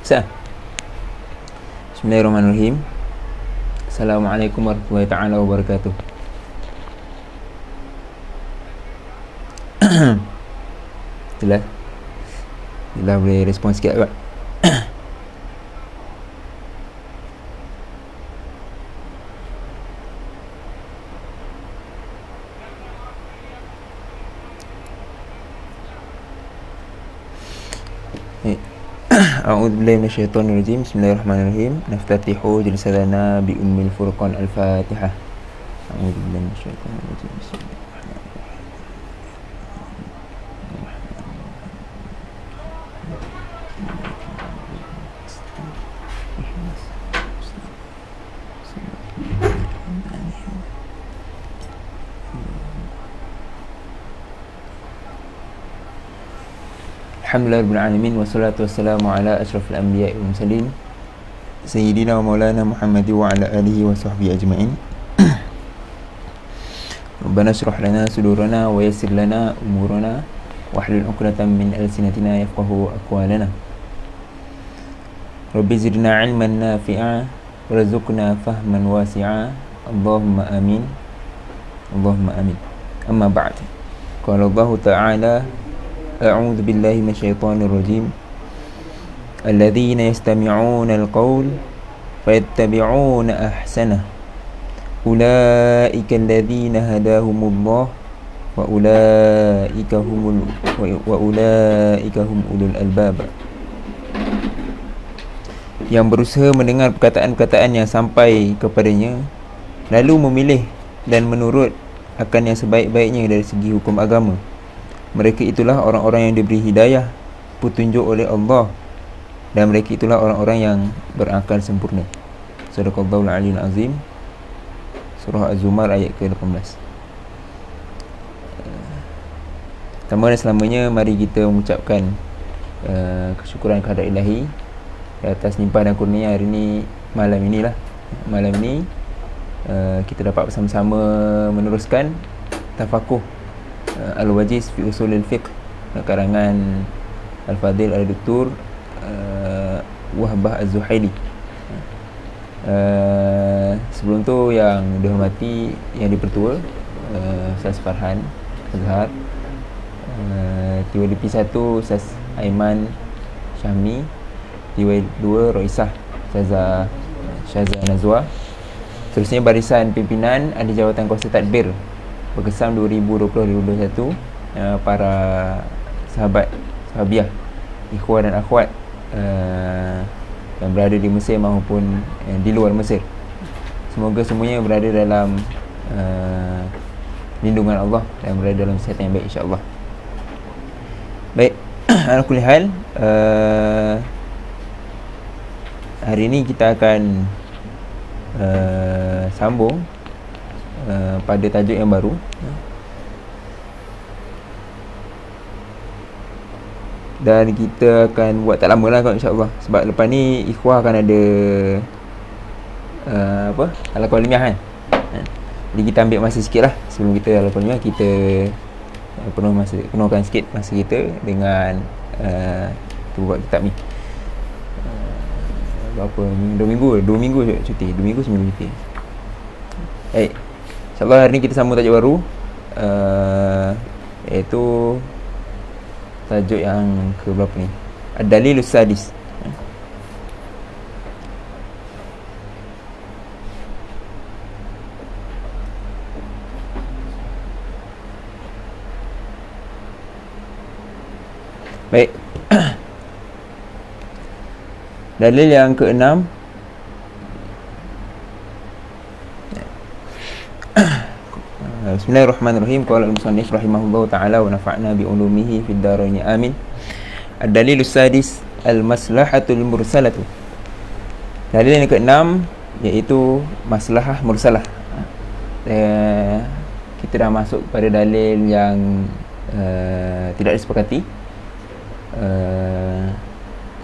Bismillahirrahmanirrahim. Assalamualaikum warahmatullahi ta'ala wabarakatuh. Itulah. Itulah boleh respon sikit Pak. A'udzu billahi minasyaitonir rajim. Bismillahirrahmanirrahim. Naftatihu jilsadana bi ummil furqan al-Fatihah. A'udzu billahi minasyaitonir rajim. Alhamdulillahirabbil alamin wassalatu wassalamu ala asyrafil anbiya'i wal mursalin sayyidina wa maulana Muhammad wa ala alihi wa sahbihi ajma'in. Rabbana shrah lana sudurana wa yassir lana umurana wahlul 'uqdatam min alsinatina yafqahu aqwalana. Rabbi zidna 'ilman nafi'a warzuqna fahman wasi'a. Allahumma amin. Allahumma amin. Amma ba'd. Qala Allah ta'ala أعوذ بالله من الشيطان الرجيم الذين يستمعون القول فيتبعون أحسنه أولئك الذين هداهم الله وأولئك هم أولو الألباب. Yang berusaha mendengar perkataan-perkataan yang sampai kepadanya, lalu memilih dan menurut akan yang sebaik-baiknya dari segi hukum agama. Mereka itulah orang-orang yang diberi hidayah, petunjuk oleh Allah, dan mereka itulah orang-orang yang berakal sempurna. Sadaqallahul Aliyyul Azim. Surah Az-Zumar ayat ke-18. Pertama dan selamanya, mari kita mengucapkan kesyukuran kehadrat Ilahi atas limpah dan kurnia hari ini, malam inilah. Malam ini kita dapat bersama-sama meneruskan tafakuh Al-Wajiz fi Usulil Fiqh karangan Al-Fadil Al-Doktor Wahbah Az-Zuhaili. Sebelum tu yang dihormati Yang Dipertua Ustaz Farhan Azhar, TWDP 1 Ustaz Aiman Syahmi, TWD 2 Roisah Ustazah Syazah Nazwa. Seterusnya barisan pimpinan Ahli Jawatan Kuasa Tadbir Berkesam 2020-2021, para sahabat, sahabiah, ikhwan dan akhwat yang berada di Mesir maupun di luar Mesir. Semoga semuanya berada dalam lindungan Allah dan berada dalam kesihatan yang baik, insya-Allah. Baik, ala kulli hal, hari ini kita akan sambung pada tajuk yang baru. Dan kita akan buat tak lama lah kot, insyaAllah. Sebab lepas ni ikhwah akan ada halaqah ilmiah kan. Jadi kita ambil masa sikit lah sebelum kita halaqah ilmiah. Kita penuhkan sikit masa kita dengan buat kitab ni. Berapa minggu? 2 minggu cuti. 2 minggu seminggu cuti. Baik, InsyaAllah hari ni kita sambung tajuk baru, iaitu tajuk yang ke berapa ni? Ad-Dalilus Sadis. Baik. Dalil yang ke-6. Bismillahirrahmanirrahim. Qala al-musannif rahimahullahu ta'ala wa nafa'na bi ulumihi fid dharain amin. Ad-dalilus sadis al-maslahatul mursalatu. Dalil yang ke-6 iaitu maslahah mursalah. Kita dah masuk pada dalil yang tidak disepakati.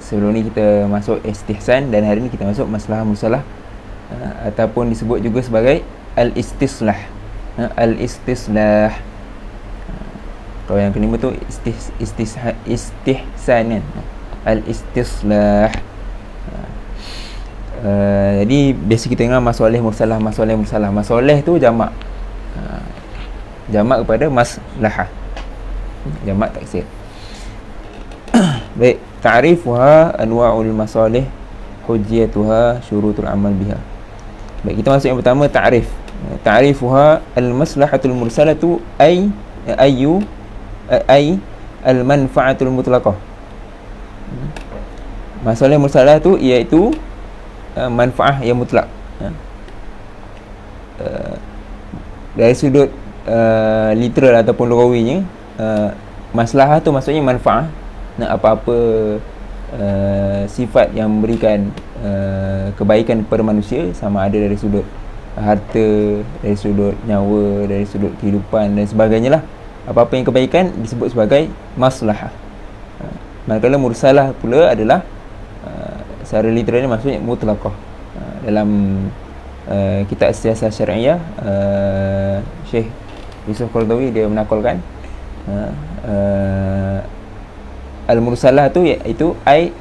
Sebelum ni kita masuk istihsan, dan hari ni kita masuk maslahah mursalah, ataupun disebut juga sebagai al-istislah. Al-istislah. Kalau yang kelima tu istihsan kan. Al-istislah. Jadi biasa kita dengar masoleh mursalah, masoleh mursalah. Masoleh tu jamak, jamak kepada maslahah, jamak taksir. Baik, ta'rifuha anwa'ul masalih, hujjiyatuha, syurutul amal biha. Baik, kita masuk yang pertama, ta'rif. Ta'rifuha al-maslahatul mursalatu ay al-manfa'atul mutlaqah. Masalah mursalah tu iaitu manfaah yang mutlak. Dari sudut literal ataupun lugawinya, maslahah tu maksudnya manfaah, apa-apa sifat yang memberikan kebaikan kepada manusia, sama ada dari sudut harta, dari sudut nyawa, dari sudut kehidupan dan sebagainya lah. Apa-apa yang kebaikan disebut sebagai maslahah. Manakala mursalah pula adalah secara literalnya maksudnya mutlaqah. Dalam kitab Siasah Syar'iyah, Syekh Yusuf Qaradawi dia menakalkan al-mursalah tu iaitu ai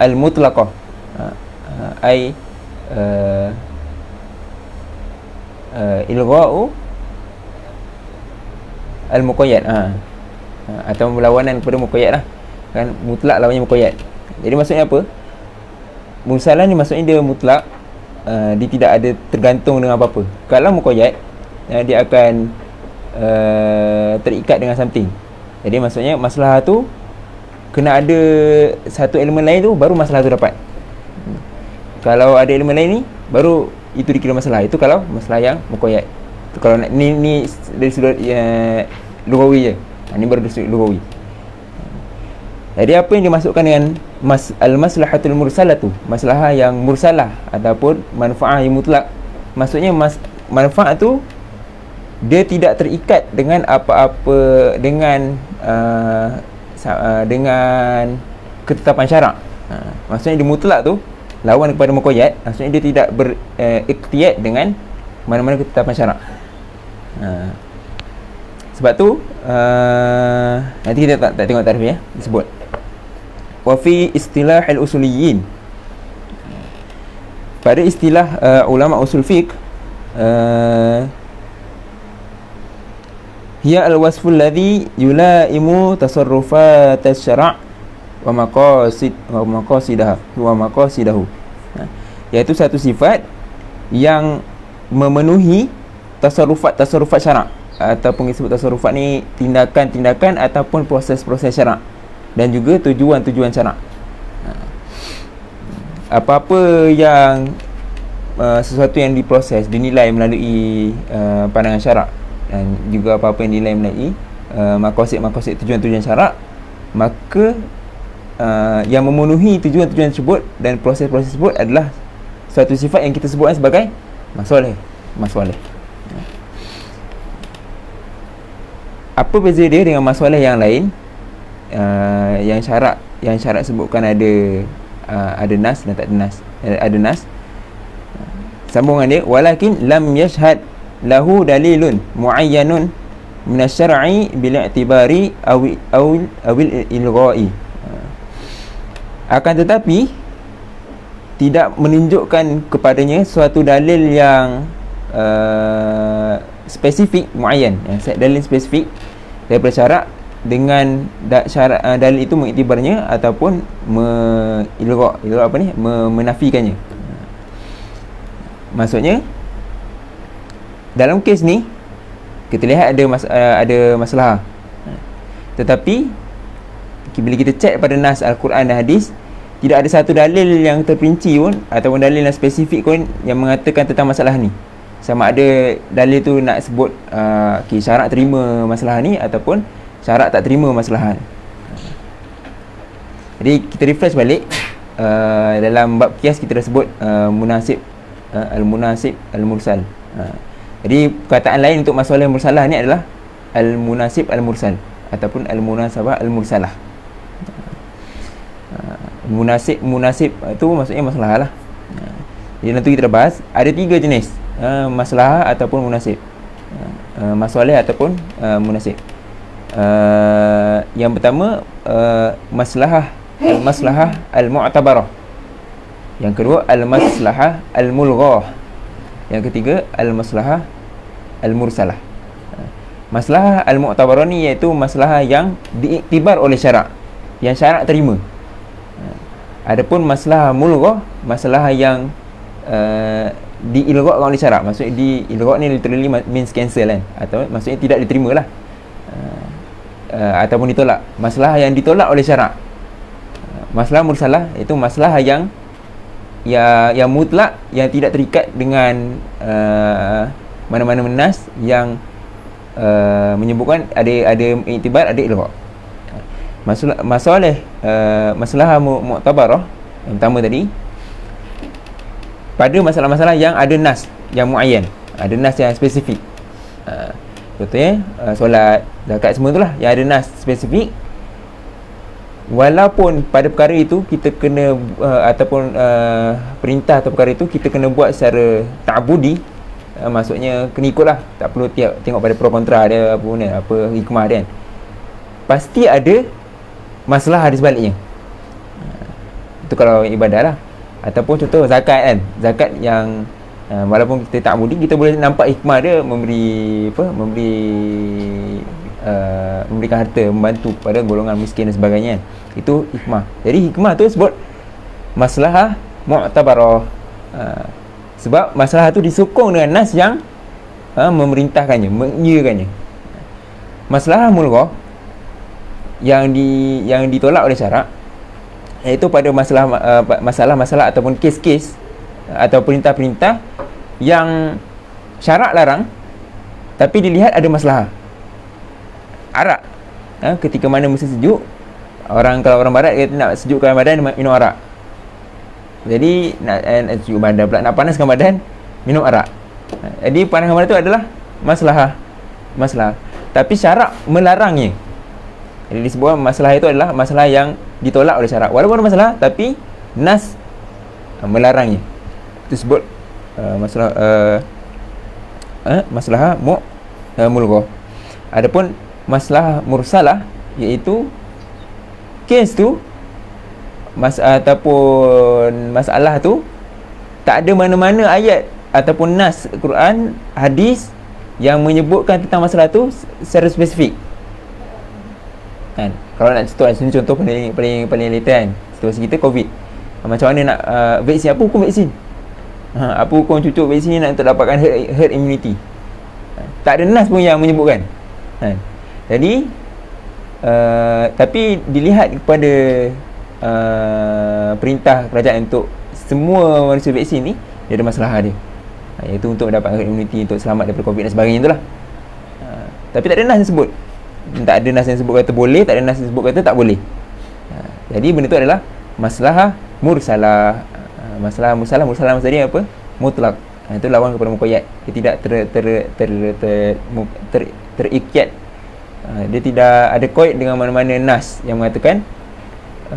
al-mutlaqah, ai ilgha'u al-muqayyad, atau berlawanan kepada muqayyad lah kan. Mutlak lawannya muqayyad. Jadi maksudnya apa? Mursalah ni maksudnya dia mutlak, dia tidak ada tergantung dengan apa-apa. Kalau muqayyad, dia akan terikat dengan something. Jadi maksudnya masalah tu kena ada satu elemen lain tu baru masalah tu dapat. Kalau ada elemen lain ni baru itu dikira masalah. Itu kalau masalah yang muqayyad. Kalau ni dari sudut lugawi je. Ni baru dari sudut lugawi. Jadi apa yang dimasukkan dengan al-maslahatul mursalah tu, masalah yang mursalah ataupun manfaat yang mutlak. Maksudnya manfaat tu dia tidak terikat dengan apa-apa, dengan ketetapan syarak. Maksudnya dia mutlak tu lawan kepada muqayyad, maksudnya dia tidak beriktiyat dengan mana-mana ketetapan syarak. Sebab tu nanti kita tak tengok tarif ya, disebut wa fi istilah al-usuliyyin. Pada istilah ulama usul fiqh, hiya al-wasful ladzi yulaimu tasarrufat asy-syara' wa maqasidahu, iaitu satu sifat yang memenuhi tasarrufat syarak, ataupun disebut tasarrufat ni tindakan-tindakan ataupun proses-proses syarak, dan juga tujuan-tujuan syarak. Apa-apa yang sesuatu yang diproses, dinilai melalui pandangan syarak, dan juga apa-apa yang dinilai melalui maqasid tujuan-tujuan syarak, maka yang memenuhi tujuan-tujuan tersebut dan proses-proses tersebut adalah suatu sifat yang kita sebutkan sebagai masoleh. Apa beza dia dengan masoleh yang lain? Yang syarak sebutkan ada nas dan tak ada nas. Ada nas. Sambungan dia, walakin lam yashhad lahu dalilun muayyanun min asy-syar'i bil i'tibari awil ilgha'i. Akan tetapi tidak menunjukkan kepadanya suatu dalil yang spesifik, muayyan, dalil spesifik daripada syarak, dengan dalil itu mengiktibarnya ataupun menafikannya. Maksudnya dalam kes ni kita lihat ada masalah, tetapi bila kita cek pada nas Al-Quran dan hadis, tidak ada satu dalil yang terperinci pun ataupun dalil yang spesifik pun yang mengatakan tentang masalah ni. Sama ada dalil tu nak sebut syarak terima masalah ni ataupun syarak tak terima masalah ni. Jadi kita refresh balik, dalam bab qiyas kita dah sebut munasib, al-munasib, al-mursal. Jadi perkataan lain untuk masalah mursalah ni adalah al-munasib al-mursal ataupun al-munasabah al-mursalah. Munasib tu maksudnya masalah lah. Jadi nanti kita dah bahas ada 3 jenis masalah ataupun munasib, masalah ataupun munasib. Yang pertama maslahah al-mu'tabarah. Yang kedua al-maslahah al-mulghah. Yang ketiga al-maslahah al-mursalah. Maslahah al-mu'tabarah ni iaitu maslahah yang diiktibar oleh syarak, yang syarak terima. Adapun maslahah mulghah, masalah yang diilghakkan oleh syarak. Maksudnya diilghak ni literally means cancel kan, atau maksudnya tidak diterima lah, ataupun ditolak. Masalah yang ditolak oleh syarak. Masalah mursalah itu masalah yang mutlak, yang tidak terikat dengan mana-mana nas yang menyebutkan ada iktibar, ada ilghak. Masalah mu'tabarah yang pertama tadi, pada masalah-masalah yang ada nas yang muayyan, ada nas yang spesifik. Contohnya solat, zakat, semua itulah yang ada nas spesifik. Walaupun pada perkara itu kita kena ataupun perintah atau perkara itu kita kena buat secara ta'budi, maksudnya kena ikutlah, tak perlu tengok pada pro kontra dia, apa hikmah dia kan. Pasti ada masalah di sebaliknya. Itu kalau ibadah lah. Ataupun contoh zakat kan, zakat yang walaupun kita ta'budi, kita boleh nampak hikmah dia, memberikan harta, membantu pada golongan miskin dan sebagainya kan. Itu hikmah. Jadi hikmah tu sebut maslahah mu'tabarah. Sebab masalah tu disokong dengan nas yang memerintahkannya, mengiyakannya. Masalah mulghah yang ditolak oleh syarak, iaitu pada masalah ataupun kes-kes atau perintah-perintah yang syarak larang tapi dilihat ada masalah. Arak, ketika mana musim sejuk, kalau orang barat kata nak sejukkan badan, minum arak. Jadi nak sejuk badan pula, nak panaskan badan, minum arak. Jadi panaskan badan tu adalah masalah. Tapi syarak melarangnya. Jadi disebut masalah itu adalah masalah yang ditolak oleh syarak. Walaupun ada masalah, tapi nas melarangnya. Itu disebut masalah mulghah. Adapun masalah mursalah, iaitu kes tu ataupun masalah tu tak ada mana-mana ayat ataupun nas Quran, hadis yang menyebutkan tentang masalah tu secara spesifik kan. Kalau nak contoh paling latest kan, situasi kita COVID, macam mana nak vaksin, apa hukum vaksin, apa hukum cucuk vaksin nak untuk dapatkan herd immunity, tak ada nas pun yang menyebutkan kan. Jadi tapi dilihat kepada perintah kerajaan untuk semua manusia vaksin ni, dia ada masalah dia, iaitu untuk mendapatkan herd immunity, untuk selamat daripada COVID dan sebagainya itulah. Tapi tak ada nas yang sebut, tak ada nas yang sebut kata boleh, tak ada nas yang sebut kata tak boleh. Jadi benda tu adalah masalah mursalah. Masalah mursalah maksudnya apa? Mutlak. Itu lawan kepada muqayyad. Dia tidak terikat. Dia tidak ada qaid dengan mana-mana nas yang mengatakan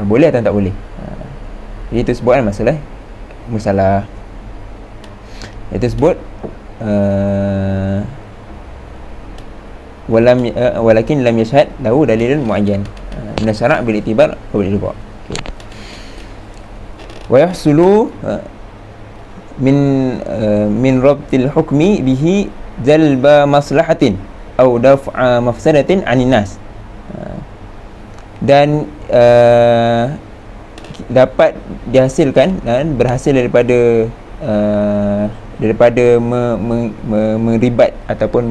boleh atau tak boleh. Jadi itu sebut kan masalah mursalah. Itu sebut walakin lam yashhad lahu dalilun muayyan min asy-syara' bil i'tibar wa bil ilgha. Wa yahsulu min rabtil hukmi bihi jalba maslahatin aw daf'a mafsadatin 'anil nas. Dan dapat dihasilkan dan berhasil daripada meribat ataupun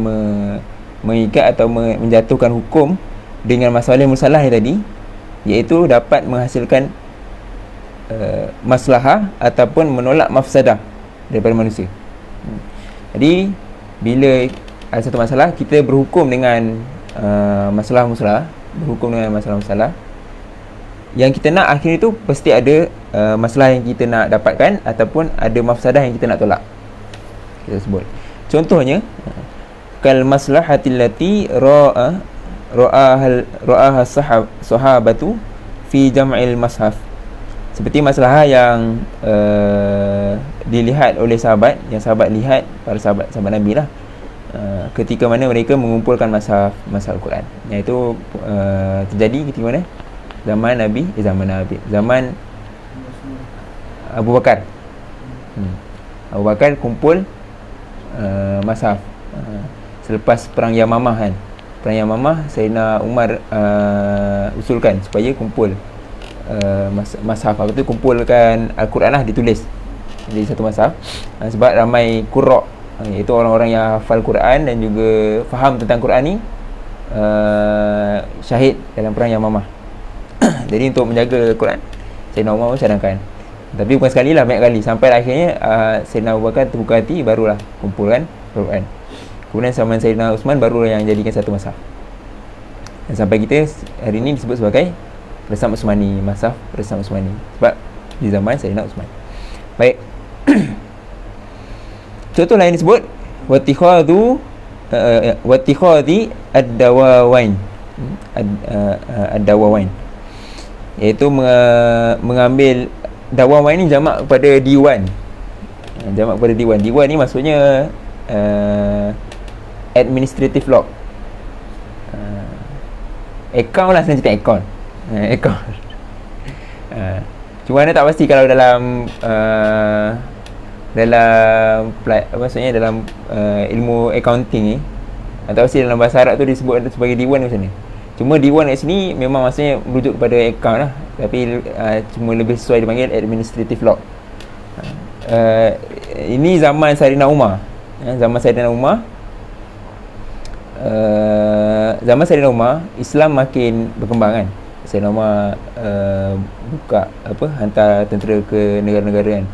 mengikat atau menjatuhkan hukum dengan masalah mursalah tadi, iaitu dapat menghasilkan maslahah ataupun menolak mafsadah daripada manusia. Jadi bila ada satu masalah, kita berhukum dengan masalah mursalah, yang kita nak akhir itu pasti ada masalah yang kita nak dapatkan ataupun ada mafsadah yang kita nak tolak. Kita sebut contohnya kal maslahatil lati ra'aha sahabatu fi jam'il mashaf. Seperti masalah yang dilihat oleh sahabat, yang sahabat lihat, para sahabat Nabi lah, ketika mana mereka mengumpulkan mashaf Al-Quran. Iaitu terjadi ketika mana? Zaman Abu Bakar. Abu Bakar kumpul Mashaf selepas perang Yamamah kan. Perang Yamamah, Sayyidina Umar usulkan supaya kumpul Mashaf. Apa tu, kumpulkan Al-Quran lah, ditulis jadi satu mashaf, sebab ramai qurra', iaitu orang-orang yang hafal Quran dan juga faham tentang Quran ni syahid dalam perang Yamamah. Jadi untuk menjaga Quran, Sayyidina Umar cadangkan. Tapi bukan sekali lah, banyak kali. Sampai akhirnya Sayyidina Abu Bakar terbuka hati, barulah kumpulkan Quran. Kemudian zaman Sayyidina Uthman barulah yang jadikan satu mashaf. Dan sampai kita hari ini disebut sebagai Resam Uthmani, mashaf Resam Uthmani, sebab di zaman Sayyidina Uthman. Baik. Contoh lain disebut watikhadhi ad-dawawain. Ad-dawawain, iaitu mengambil dawawain ni jamak kepada diwan. Jamak kepada diwan. Diwan ni maksudnya administrative law. Account lah, senang cerita account. Account. Cuma anda tak pasti kalau dalam maksudnya dalam ilmu accounting ni, tak pasti dalam bahasa Arab tu disebut sebagai diwan macam mana. Cuma diwan kat sini memang maksudnya merujuk kepada account lah, tapi cuma lebih sesuai dipanggil administrative law. Ini zaman Sayyidina Umar. Zaman Sayyidina Umar, Islam makin berkembang kan. Sayyidina Umar buka hantar tentera ke negara-negara kan.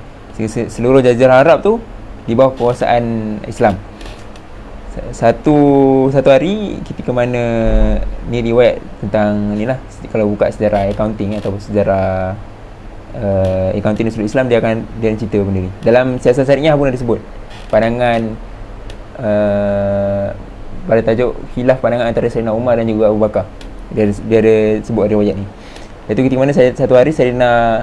Seluruh jazirah Arab tu di bawah penguasaan Islam. Satu hari ketika mana ni riwayat tentang ni lah, kalau buka sejarah accounting ataupun sejarah accounting seluruh Islam, dia akan cerita benda ni. Dalam Siasat Syariah pun ada disebut pandangan pada tajuk khilaf pandangan antara Sayyidina Umar dan juga Abu Bakar. Dia ada sebut riwayat ni. Iaitu ketika mana satu hari Sayyidina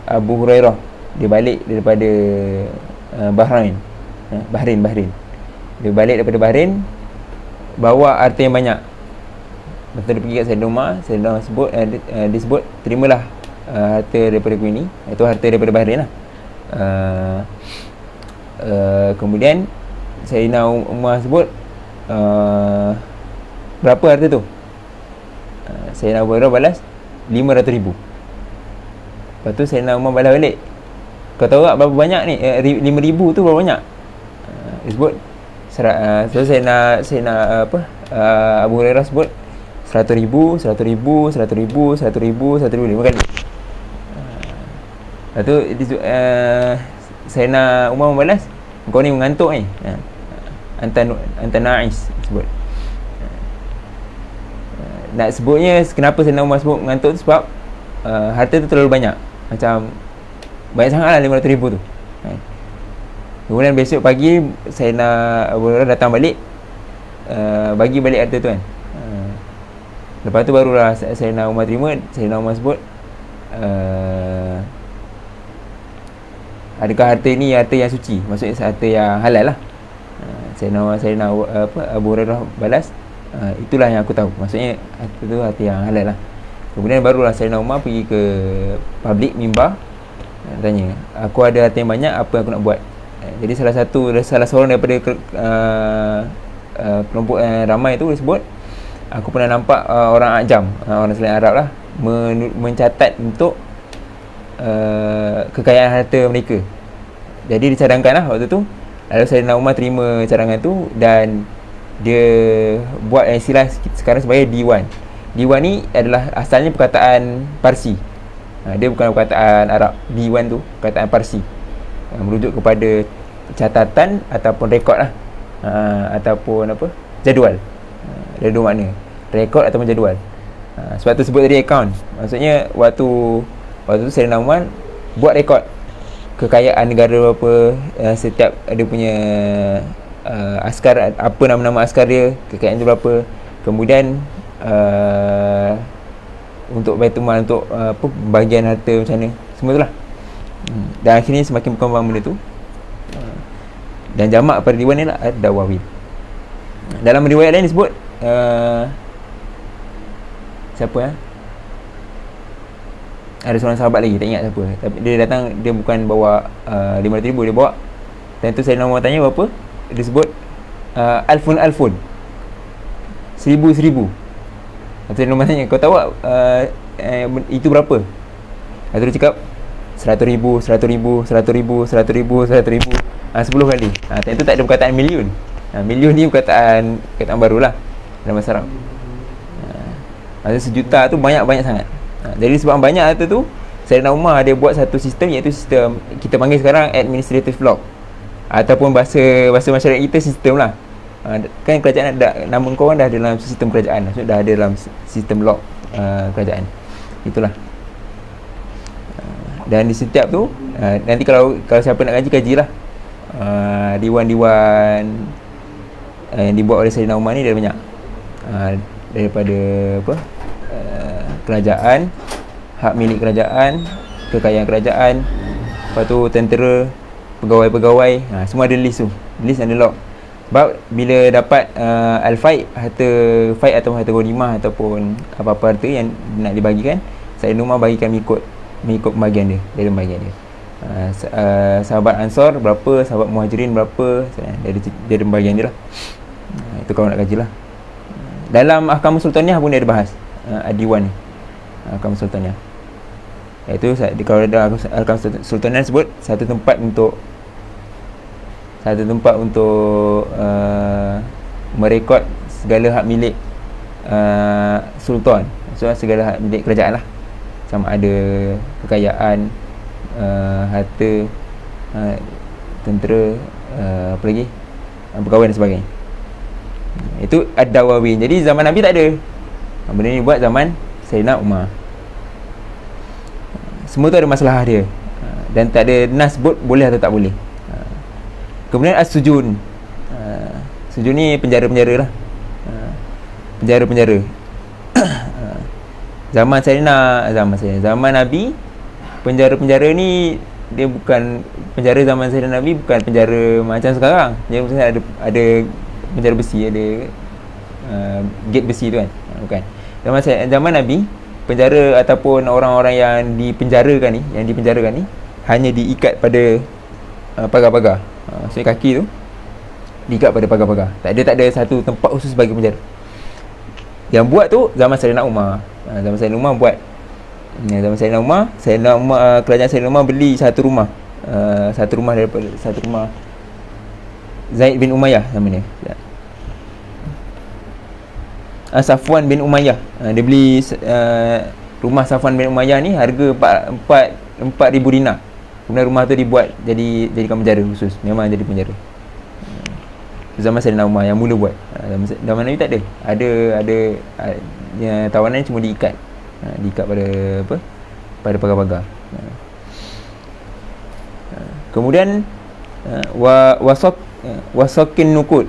Abu Hurairah dia balik daripada Bahrain. Dia balik daripada Bahrain bawa harta yang banyak. Lepas dia pergi kat Sayyidina Umar, Sayyidina Umar sebut, disebut, terimalah harta daripada aku ini, iaitu harta daripada Bahrain lah. Kemudian Sayyidina Umar sebut, berapa harta tu? Sayyidina Abu Hurairah balas 500,000. Lepas tu Sayyidina Umar balas balik, kau tahu tak berapa banyak ni? 5,000 tu berapa banyak? Disebut so Sayyidina Abu Hurairah sebut 100,000, 100,000, 100,000, 100,000, 100,000, 5 kali. Lepas tu Sayyidina Umar membalas, kau ni mengantuk ni. Anta na'is sebut. Nak sebutnya kenapa Sayyidina Umar sebut mengantuk tu, sebab harta tu terlalu banyak. Macam banyak sangat lah 500,000 tu. Kemudian besok pagi Sayyidina Abu Hurairah datang balik, bagi balik harta tu kan. Lepas tu barulah Sayyidina Umar terima. Sayyidina Umar sebut, adakah harta ni harta yang suci? Maksudnya harta yang halal lah. Sayyidina Abu Hurairah balas, itulah yang aku tahu. Maksudnya harta tu harta yang halal lah. Kemudian barulah Sayyidina Umar pergi ke public mimbar, tanya, aku ada harta yang banyak, apa yang aku nak buat? Jadi salah seorang daripada kelompok ramai tu disebut, aku pernah nampak orang Ajam, orang selain Arab lah, mencatat untuk kekayaan harta mereka. Jadi dicadangkan lah waktu tu. Lalu Sayyidina Umar terima cadangan tu dan dia buat yang istilah sekarang sebagai diwan. Diwan ni adalah asalnya perkataan Parsi. Dia bukan perkataan Arab. Diwan tu perkataan Parsi, merujuk kepada catatan ataupun rekod lah, ataupun jadual. Ada dua makna, rekod ataupun jadual. Sebab tu sebut tadi account. Maksudnya waktu tu Sayyidina Umar buat rekod kekayaan negara berapa, setiap ada punya askar, apa nama-nama askar dia, kekayaan tu berapa. Kemudian untuk Baitul Mal, untuk bahagian harta macam mana, semua tu lah. Dan akhirnya semakin berkembang benda tu, dan jamak pada diwan ni lah ad-dawawin. Dalam riwayat lain disebut siapa ada seorang sahabat lagi, tak ingat siapa, tapi dia datang, dia bukan bawa 500,000, dia bawa. Dan tu Sayyidina Umar tanya berapa, dia sebut alfun, 1000. Lepas tu Sayyidina Umar tanya, kau tahu itu berapa? Lepas tu dia cakap 100,000, 10 kali. Itu tak ada perkataan million. Million ni perkataan baru lah dalam bahasa Arab. Maksudnya sejuta tu banyak sangat. Jadi sebab banyak tu Sayyidina Umar dia buat satu sistem, iaitu sistem kita panggil sekarang administrative law, ataupun bahasa masyarakat kita sistem lah. Kan kerajaan nama kau dah dalam sistem kerajaan, maksudnya dah ada dalam sistem law kerajaan. Itulah. Dan di setiap tu nanti kalau siapa nak kajilah diwan-diwan yang dibuat oleh Sayyidina Umar ni, dia banyak. Daripada kerajaan, hak milik kerajaan, kekayaan kerajaan, lepas tu tentera, pegawai-pegawai, semua ada list tu, list and log. Sebab bila dapat al-faid, harta faid atau harta ghanimah ataupun apa-apa harta yang nak dibagikan, Sayyidina Umar bagikan mengikut pembagian dia, dari pembagian dia. Sahabat Ansar berapa, sahabat Muhajirin berapa, dari pembagian dia lah. Itu kalau nak kaji lah. Dalam Ahkam Sultaniyah pun dia ada bahas Adiwan ni, Ahkam Sultaniyah. Iaitu kalau ada Ahkam Sultaniyah sebut satu tempat untuk merekod segala hak milik sultan, so segala hak milik kerajaan lah, sama ada kekayaan, harta, tentera, apa lagi, pegawai dan sebagainya. Itu ad-Dawawin. Jadi zaman Nabi tak ada. Benda ni buat zaman Sayyidina Umar. Semua tu ada masalah dia, dan tak ada nas sebut boleh atau tak boleh. Kemudian as-sujun. Sujun ni penjara-penjara lah. Penjara-penjara. Zaman Nabi, penjara-penjara ni dia bukan penjara zaman Sayyidina Nabi, bukan penjara macam sekarang. Dia maksudnya ada penjara besi, ada gate besi tu kan. Bukan. Zaman Nabi, penjara ataupun orang-orang yang dipenjarakan ni hanya diikat pada pagar-pagar. Maksudnya kaki tu diikat pada pagar-pagar. Tak ada satu tempat khusus bagi penjara. Yang buat tu zaman Sayyidina Umar. Zaman Sayyidina Umar buat. Zaman Sayyidina Umar, kerajaan Sayyidina Umar beli satu rumah Zaid bin Umayyah namanya. Safwan bin Umayyah. Dia beli rumah Safwan bin Umayyah ni harga 4,000 dinar. Kemudian rumah tu dibuat jadikan penjara khusus. Memang jadi penjara. Zaman Sayyidina Umar yang mula buat. Zaman Nabi tak ada. Ada yang tawanan cuma diikat pada pagar-pagar. Kemudian wasakin nukut,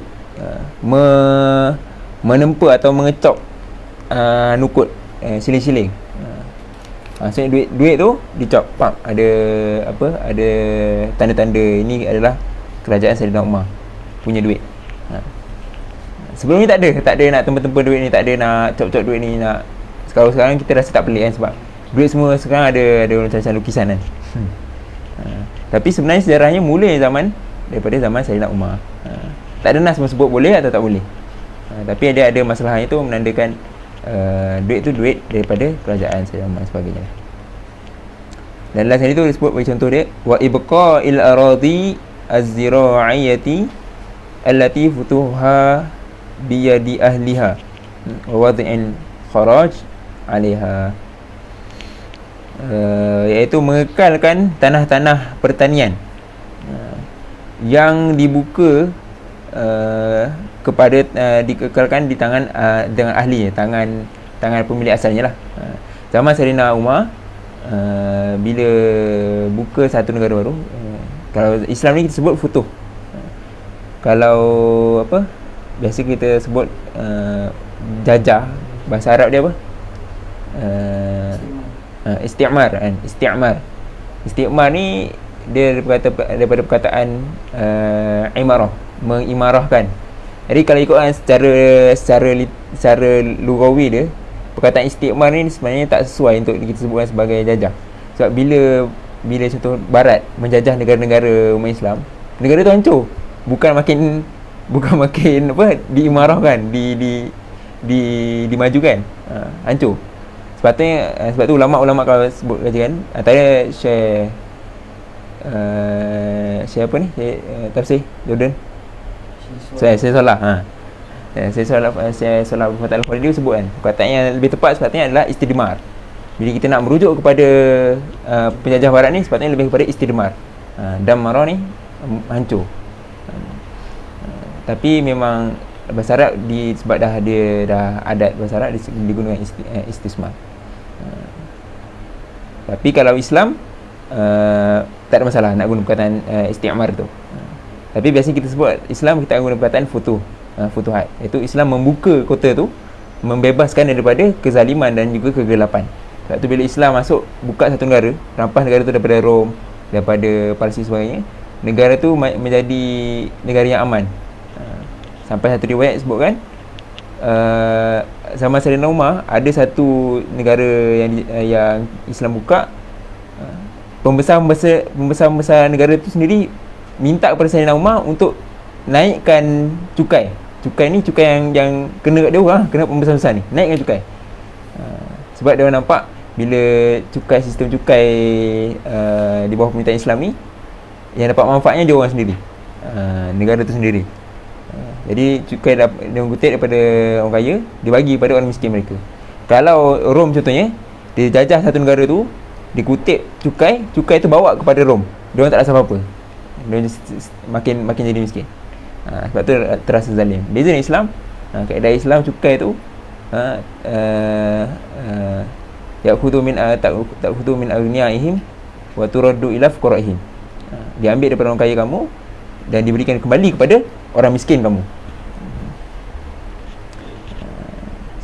menempa atau mengecop nukut, siling-siling. Maksudnya duit tu dicop, ada tanda-tanda ini adalah kerajaan Sayyidina Umar punya duit. Sebelum ni tak ada nak tempa-tempa duit ni, tak ada nak cop-cop duit ni, nak sekarang kita rasa tak pelik kan, sebab duit semua sekarang ada macam lukisan kan. Tapi sebenarnya sejarahnya mula daripada zaman Sayyidina Umar. Tak ada nas sebut boleh atau tak boleh. Tapi ada masalahnya tu, menandakan duit tu duit daripada kerajaan Sayyidina Umar sebagainya. Dan dalam sini tu disebut bagi contoh dia, wa ibqa'il aradi az-zira'iyati allati futuha biyadi ahliha wa wad'il kharaj 'alaiha, iaitu mengekalkan tanah-tanah pertanian yang dibuka dikekalkan di tangan dengan ahli, tangan pemilik asalnya lah. Zaman Sayyidina Umar, bila buka satu negara baru, kalau Islam ni kita sebut futuh. Kalau biasa kita sebut jajah, bahasa Arab dia apa? Isti'mar kan. Isti'mar ni dia daripada perkataan imarah, mengimarahkan. Jadi kalau ikutkan secara lugawi dia, perkataan istikmar ni sebenarnya tak sesuai untuk kita sebutkan sebagai jajah. Sebab bila contoh barat menjajah negara-negara umat Islam, negara tu hancur, bukan makin apa diimarahkan, dimajukan, hancur. Sebab tu ulama-ulama kalau sebut kajian, antara Syekh apa ni, tafsir Jordan, saya salah saya salah perkataan Al-Faridi sebut kan, perkataan yang lebih tepat sepatutnya adalah istidmar. Bila kita nak merujuk kepada penjajah barat ni, sepatutnya lebih kepada istidmar. Damara ni hancur. Tapi memang bahasa Arab sebab dia dah adat bahasa Arab digunakan istismar. Tapi kalau Islam tak ada masalah nak guna perkataan istimar tu. Tapi biasanya kita sebut Islam, kita guna perkataan futuhat, iaitu Islam membuka kota tu, membebaskan daripada kezaliman dan juga kegelapan. Sebab tu bila Islam masuk, buka satu negara, rampas negara tu daripada Rom, daripada Parsi sebagainya, negara tu menjadi negara yang aman. Sampai satu riwayat sebutkan zaman Sayyidina Umar, ada satu negara yang Islam buka, pembesar negara tu sendiri minta kepada Sayyidina Umar untuk naikkan cukai. Cukai ni cukai yang kena kat dia orang, kena pembesar-besar ni, naikkan cukai. Sebab dia orang nampak bila sistem cukai di bawah pemerintahan Islam ni, yang dapat manfaatnya dia orang sendiri, negara tu sendiri. Jadi cukai dia kutip daripada orang kaya, dia bagi pada orang miskin mereka. Kalau Rom contohnya, dia jajah satu negara tu, dia kutip cukai tu bawa kepada Rom, dia orang tak rasa apa-apa, dia makin jadi miskin. Sebab tu terasa zalim. Beza dengan Islam, kaedah Islam cukai tu ya'khudhu min aghniyaihim wa turaddu ila fuqaraihim. Diambil daripada orang kaya kamu dan diberikan kembali kepada orang miskin kamu.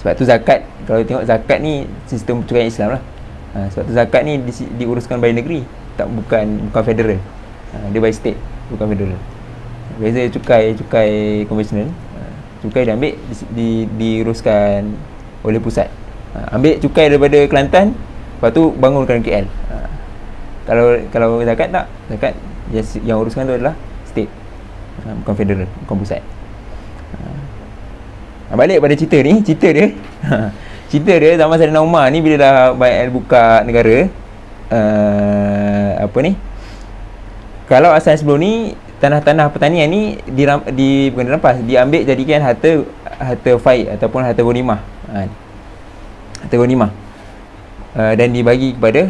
Sebab tu zakat, kalau tengok zakat ni sistem cukai Islam lah. Sebab tu zakat ni diuruskan by negeri, bukan federal. Dia by state, bukan federal. Beza cukai konvensional, cukai diambil diuruskan oleh pusat. Ambil cukai daripada Kelantan, lepas tu bangunkan KL. Kalau zakat tak, zakat yang uruskan tu adalah state, bukan federal, bukan pusat. Balik pada cerita dia cerita dia zaman Sayyidina Umar ni, bila dah buka negara, kalau asal sebelum ni tanah-tanah pertanian ni bukan dirampas, diambil jadikan harta faid ataupun harta ghanimah. Harta ghanimah, dan dibagi kepada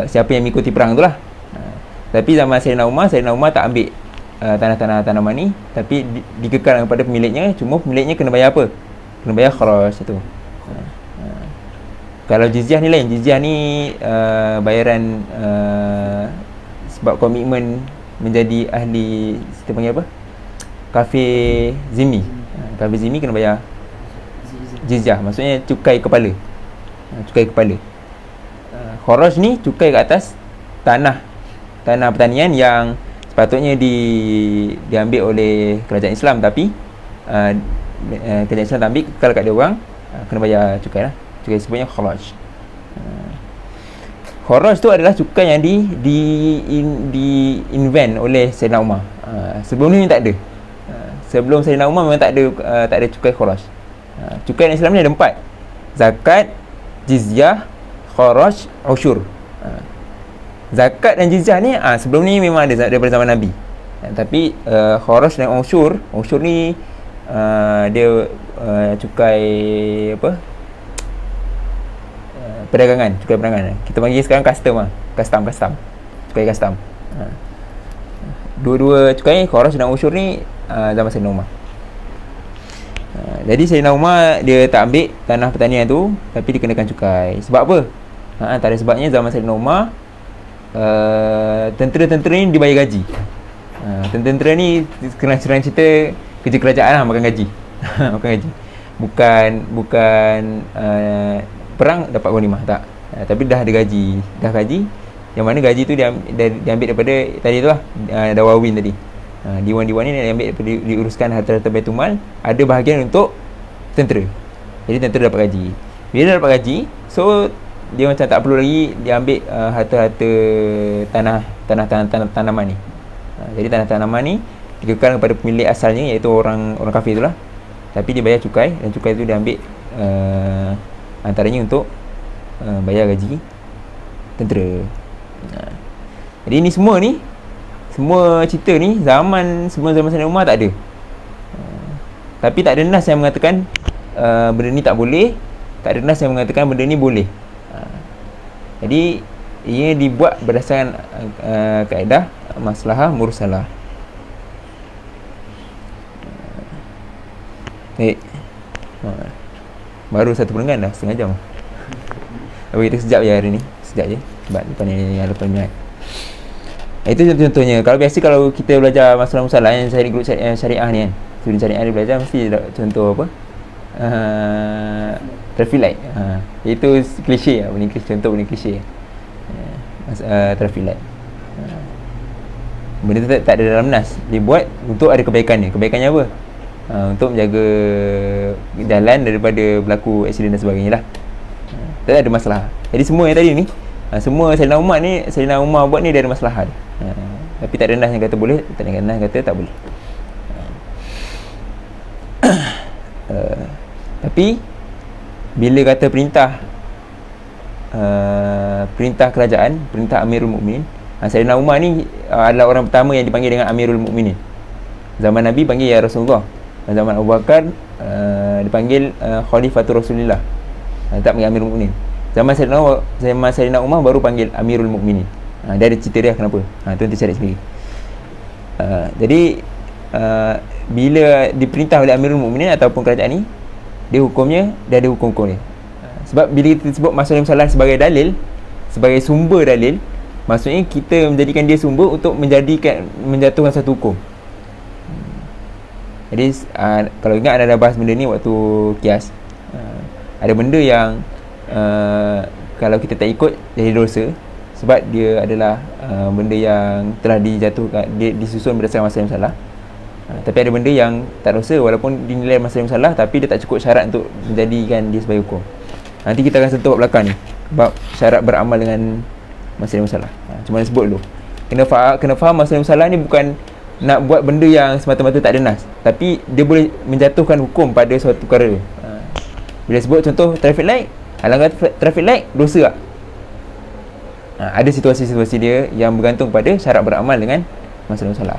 siapa yang mengikuti perang tu lah. Tapi zaman Sayyidina Umar tak ambil tanah-tanah tanaman ni, tapi dikekalkan kepada pemiliknya. Cuma pemiliknya kena bayar apa? Kena bayar kharaj tu. Kalau jizyah ni lain. Jizyah ni bayaran sebab komitmen menjadi ahli, kita panggil apa? Kafir zimmi. Kafir zimmi kena bayar jizyah, maksudnya cukai kepala. Kharaj ni cukai ke atas tanah pertanian yang sepatutnya diambil oleh kerajaan Islam, tapi kerajaan Islam tak ambil, kekal kat dia orang, kena bayar cukai lah. Cukai sebutnya kharaj. Kharaj tu adalah cukai yang di invent oleh Sayyidina Umar. Sebelum ni tak ada. Sebelum Sayyidina Umar memang tak ada cukai kharaj. Cukai Islam ni ada 4: zakat, jizyah, kharaj, usyur. Zakat dan jizyah ni sebelum ni memang ada daripada zaman Nabi. Tapi kharaj dan usyur ni dia cukai apa? Perdagangan, cukai perdagangan. Kita panggil sekarang custom. Cukai custom. Dua-dua cukai kharaj dan usyur ni zaman Sayyidina Umar. Jadi Sayyidina Umar dia tak ambil tanah pertanian tu, tapi dikenakan cukai. Sebab apa? Tak ada sebabnya. Zaman Sayyidina Umar, tentera-tentera ni dibayar gaji. Tentera ni kena cerita kerja kerajaan lah, makan gaji. Makan gaji. Bukan perang dapat ghanimah, tak. Tapi dah ada gaji. Yang mana gaji tu diambil daripada tadi tu lah, dawawin tadi. Diwan-diwan ni diambil daripada, diuruskan harta-harta Baitul Mal. Ada bahagian untuk tentera. Jadi tentera dapat gaji. Bila dah dapat gaji, so dia macam tak perlu lagi dia ambil harta-harta tanaman ni. Jadi tanaman ni dikekalkan kepada pemilik asalnya, iaitu orang kafir itulah. Tapi dia bayar cukai, dan cukai tu dia ambil antaranya untuk bayar gaji tentera. Jadi ni semua cerita ni sebelum zaman Sayyidina Umar tak ada. Tapi tak ada nas yang mengatakan benda ni tak boleh, tak ada nas yang mengatakan benda ni boleh. Jadi ia dibuat berdasarkan kaedah maslahah mursalah. Baru satu perenggan dah, setengah jam. Tapi kita sekejap je hari ni, sekejap je sebab lepas ni ada permintaan. Itu contohnya. Kalau kita belajar masalah-masalah yang grup syariah ni kan, student syariah ni belajar mesti contoh apa, traffic light. Itu klise lah, contoh benda klise. Traffic light. Benda tu tak ada dalam nas. Dia buat untuk ada kebaikannya. Kebaikannya apa? Untuk menjaga jalan daripada berlaku aksiden dan sebagainya lah. Tak ada masalah. Jadi semua yang tadi ni, semua Sayyidina Umar buat ni dia ada masalah. Tapi tak ada nas yang kata boleh, tak ada nas yang kata tak boleh. Tapi bila kata perintah kerajaan, perintah Amirul Mukminin, Sayyidina Umar ni adalah orang pertama yang dipanggil dengan Amirul Mukminin. Zaman Nabi panggil ya Rasulullah. Zaman Abu Bakar dipanggil Khalifatul Rasulillah. Tak panggil Amirul Mukminin. Zaman Sayyidina Umar baru panggil Amirul Mukminin. Dia ada cerita dia kenapa. Tu nanti cari sendiri. Jadi bila diperintah oleh Amirul Mukminin ataupun kerajaan ni, dia hukumnya, dia ada hukum-hukum dia. Sebab bila kita sebut masalah sebagai dalil, sebagai sumber dalil, maksudnya kita menjadikan dia sumber untuk menjatuhkan satu hukum. Jadi kalau ingat ada bahas benda ni waktu kias, ada benda yang kalau kita tak ikut jadi dosa, sebab dia adalah benda yang telah dijatuhkan, disusun berdasarkan masalah. Tapi ada benda yang tak dosa walaupun dinilai masalah, tapi dia tak cukup syarat untuk menjadikan dia sebagai hukum. Nanti kita akan sentuh bab belakang ni, bab syarat beramal dengan masalah. Cuma nak sebut dulu, kena faham masalah ni bukan nak buat benda yang semata-mata tak ada nas, tapi dia boleh menjatuhkan hukum pada suatu perkara. Bila sebut contoh traffic light, halangkan traffic light dosa tak? Ada situasi-situasi dia yang bergantung pada syarat beramal dengan masalah.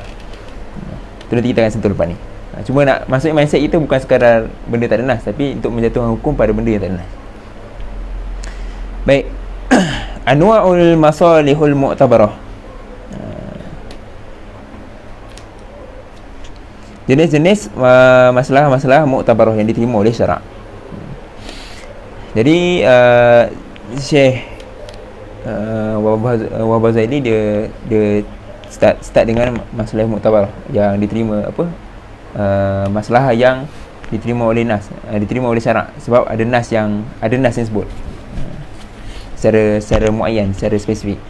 Itu nanti kita akan sentuh lepas ni. Cuma nak maksudnya mindset kita bukan sekadar benda tak ada nas, tapi untuk menjatuhkan hukum pada benda yang tak ada nas. Baik. Anwa'ul masalihul mu'tabarah. Jenis-jenis masalah-masalah mu'tabarah yang diterima oleh syarak. Jadi Syekh Wahab Zaili dia start dengan masalah mu'tabarah yang diterima masalah yang diterima oleh nas, diterima oleh syarak, sebab ada nas yang sebut secara muayyan, secara spesifik.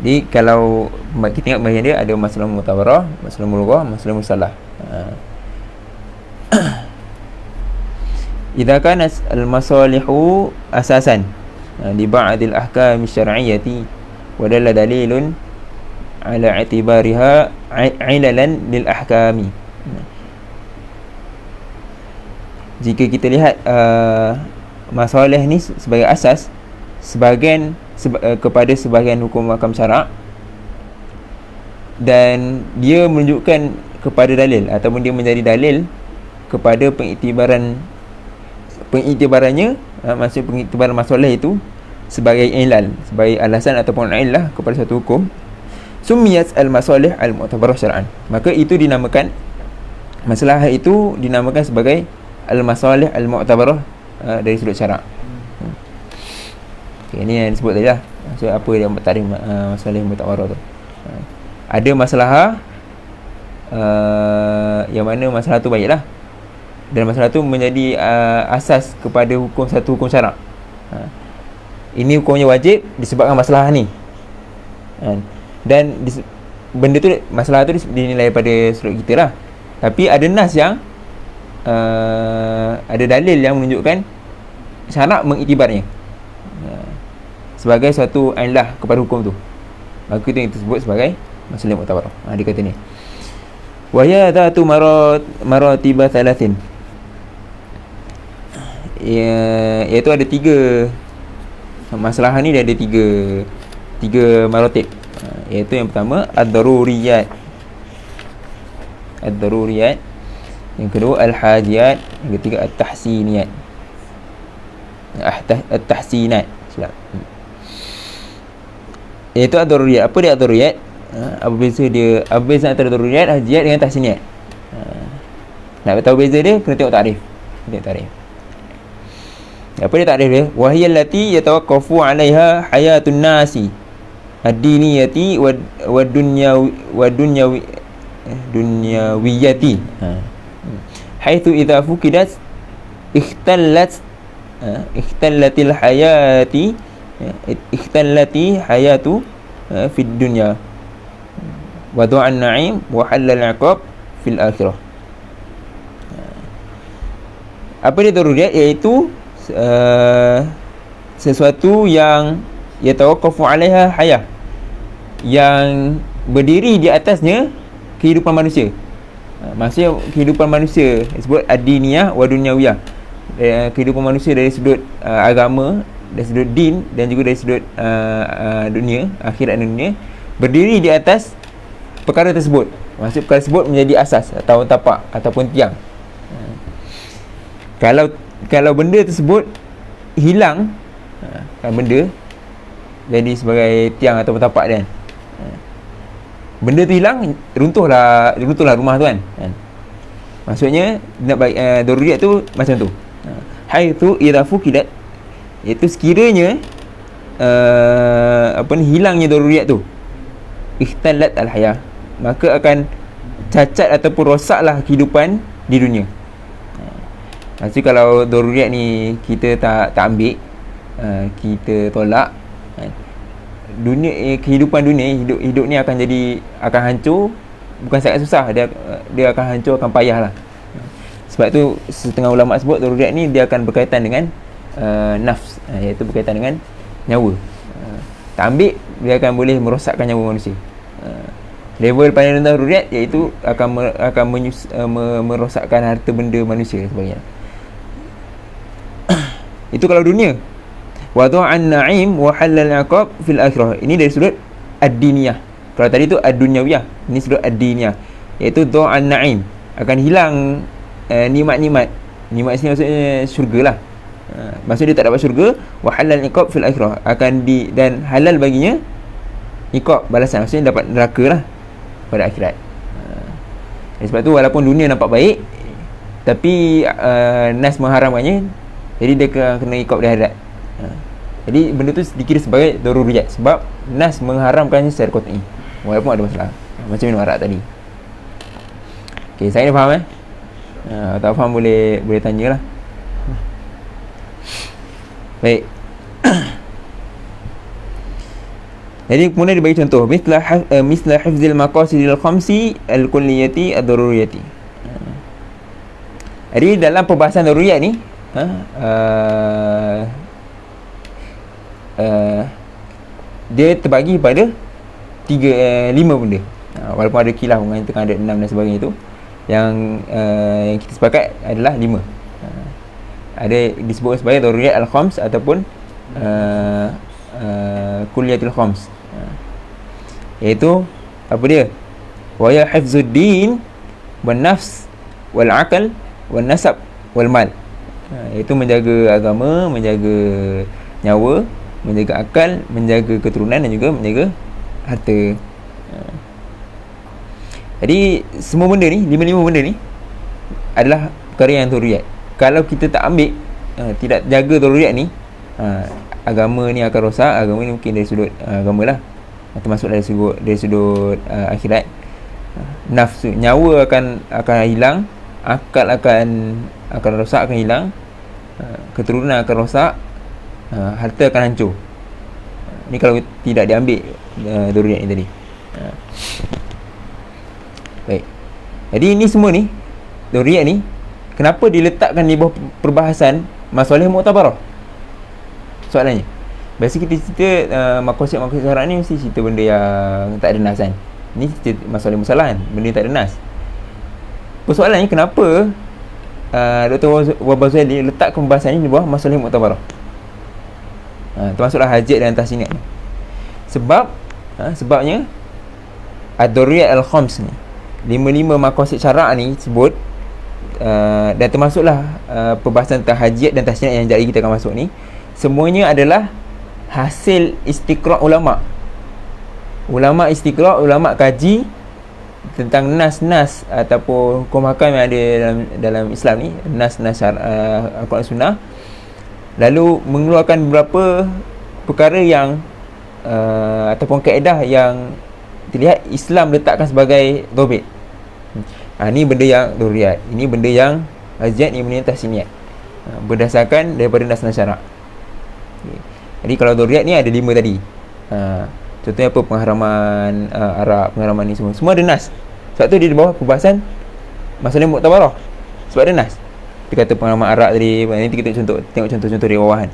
Jadi kalau kita tengok bahagian dia ada masalah mu'tabarah, masalah mulghah, masalah musalah. Idza kana al-masalihu asasan li ba'dil ahkam asy-syar'iyyati wa dalla dalilun ala i'tibariha 'ilalan lil ahkami. Jika kita lihat masalah ni sebagai asas kepada sebahagian hukum ahkam syarak, dan dia menunjukkan kepada dalil ataupun dia menjadi dalil kepada pengiktibarannya, maksud pengiktibaran masalah itu sebagai ilal, sebagai alasan ataupun illah kepada satu hukum, sumiyat al-masalih al-mu'tabarah syar'an, maka itu dinamakan, masalah itu dinamakan sebagai al-masalih al-mu'tabarah dari sudut syarak. Ini yang disebut tadi lah. So, apa yang takrif masalah mu'tabarah tu? Ada masalah yang mana masalah tu baiklah, dan masalah tu menjadi asas kepada satu hukum syarak. Ini hukumnya wajib disebabkan masalah ni. Dan benda tu, masalah tu dinilai pada sudut kita lah. Tapi ada nas yang ada dalil yang menunjukkan syarak mengiktibarnya sebagai suatu ailah kepada hukum tu, maka itu yang disebut sebagai masalah muktabarah. Dia kata ni wa ya dhatu maratiba thalathin, iaitu ada tiga masalah ni, dia ada tiga maratib, iaitu yang pertama ad-daruriyat, yang kedua al-hajiyat, yang ketiga at-tahsiniyat, at-tahsinat, iaitu ad-daruriyat. Apa dia ad-daruriyat? Apa beza antara daruriyat, hajiyat dengan tahsiniyat? Nak tahu beza dia, kena tengok takrif. Apa dia takrif dia? Wa hiya allati yatawaqqafu 'alaiha hayatun nasi ad-diniyati wa dunyawiyati, haitsu idza fuqidat ikhtalatil hayatu fid dunya wa du'an na'im wa halal 'iqab fil akhirah. Apa dia daruriyat? Iaitu sesuatu yang yatawaqqafu 'alaiha hayah, yang berdiri di atasnya kehidupan manusia. Maksudnya kehidupan manusia disebut ad-diniyah wa dunyawiyah, kehidupan manusia dari sudut agama, dari sudut din, dan juga dari sudut dunia, akhirat dan dunia, berdiri di atas perkara tersebut. Maksud perkara tersebut menjadi asas atau tapak ataupun tiang. Kalau benda tersebut hilang, benda jadi sebagai tiang atau tapak dia, benda tu hilang, runtuhlah rumah tu kan. Maksudnya nak bagi daruriyat tu macam tu. Haitsu idza fuqidat, iaitu sekiranya hilangnya daruriyat tu, ikhtalat al-hayah, maka akan cacat ataupun rosaklah kehidupan di dunia. Maksudnya kalau daruriyat ni kita tak ambil, kita tolak, kehidupan dunia, hidup ni akan hancur. Bukan sangat susah, dia akan hancur, akan payah lah. Sebab tu setengah ulama sebut daruriyat ni dia akan berkaitan dengan nafs, iaitu berkaitan dengan nyawa. Tak ambil, dia akan boleh merosakkan nyawa manusia. Level paling rendah daruriyat iaitu akan merosakkan harta benda manusia dan sebagainya. Itu kalau dunia. Wa du'an na'im wa halal 'iqab fil akhirah. Ini dari sudut ad-diniyah. Kalau tadi tu ad-dunyawiyah, ini sudut ad-diniyah, iaitu du'an na'im, akan hilang nikmat-nikmat. Nikmat sini maksudnya syurga lah. Maksud dia tak dapat syurga. Wa halal 'iqab fil akhirah, dan halal baginya iqab, balasan, maksudnya dapat neraka lah pada akhirat. Sebab tu walaupun dunia nampak baik, tapi nas mengharamkannya, jadi dia kena iqab di akhirat. Jadi benda tu dikira sebagai daruriyat sebab nas mengharamkannya secara qat'i, walaupun ada masalah, macam minum arak tadi. Okey, saya dah faham tak faham boleh tanyalah. Baik. Jadi kemudian dia bagi contoh misla hifzil maqasidil khamsi al-kulliyati ad-daruriyati. Jadi dalam perbahasan daruriyat ni dia terbagi pada 5 benda. Walaupun ada khilaf mengatakan ada 6 dan sebagainya itu, yang kita sepakat adalah 5. Ada disebut sebagai daruriyat al-khams ataupun kulliyatul khams, iaitu apa dia? Wa ya hifzuddin wan nafs wal aql wan nasab wal mal. Iaitu menjaga agama, menjaga nyawa, menjaga akal, menjaga keturunan dan juga menjaga harta. Jadi semua benda ni, 5 benda ni adalah perkara yang daruriyat. Kalau kita tak ambil, tidak jaga daruriyat ni, agama ni akan rosak. Agama ni mungkin dari sudut agama lah, termasuk dari sudut akhirat. Nafsu, nyawa akan hilang, akal akan rosak, akan hilang, keturunan akan rosak, harta akan hancur. Ni kalau tidak diambil daruriyat ni tadi. Baik. Jadi ini semua ni, daruriyat ni kenapa diletakkan di bawah perbahasan masalih muktabarah? Soalannya. Biasa kita cerita maqasid syarak ni mesti cerita benda yang tak ada nas kan. Ni cerita masalah benda yang tak ada nas. Persoalannya kenapa Dr. Wahbah Zuhaili letakkan pembahasan ni di bawah masalah muktabarah? Termasuklah hajat dan tahsinat ni. Sebabnya ad-durriyat al-khams ni, 5 maqasid syarak ni sebut, dan termasuklah perbahasan tentang hajat dan tahsinat yang jari kita akan masuk ni, semuanya adalah hasil istiqra' ulama istiqra', ulama kaji tentang nas-nas ataupun hukum-hakam yang ada dalam Islam ni, nas-nas Al-Quran Sunnah, lalu mengeluarkan beberapa perkara yang ataupun kaedah yang terlihat Islam letakkan sebagai dobit. Ni benda yang durriyat, ini benda yang hajat, ini benda yang tahsinat, berdasarkan daripada nas-nas syarak. Jadi kalau durriyat ni ada 5 tadi. Contohnya apa? Pengharaman arak, pengharaman ni semua ada nas. Sebab tu dia di bawah perbahasan masalah muktabarah, sebab ada nas. Dia kata pengharaman arak tadi, nanti kita tengok contoh-contoh di bawah kan.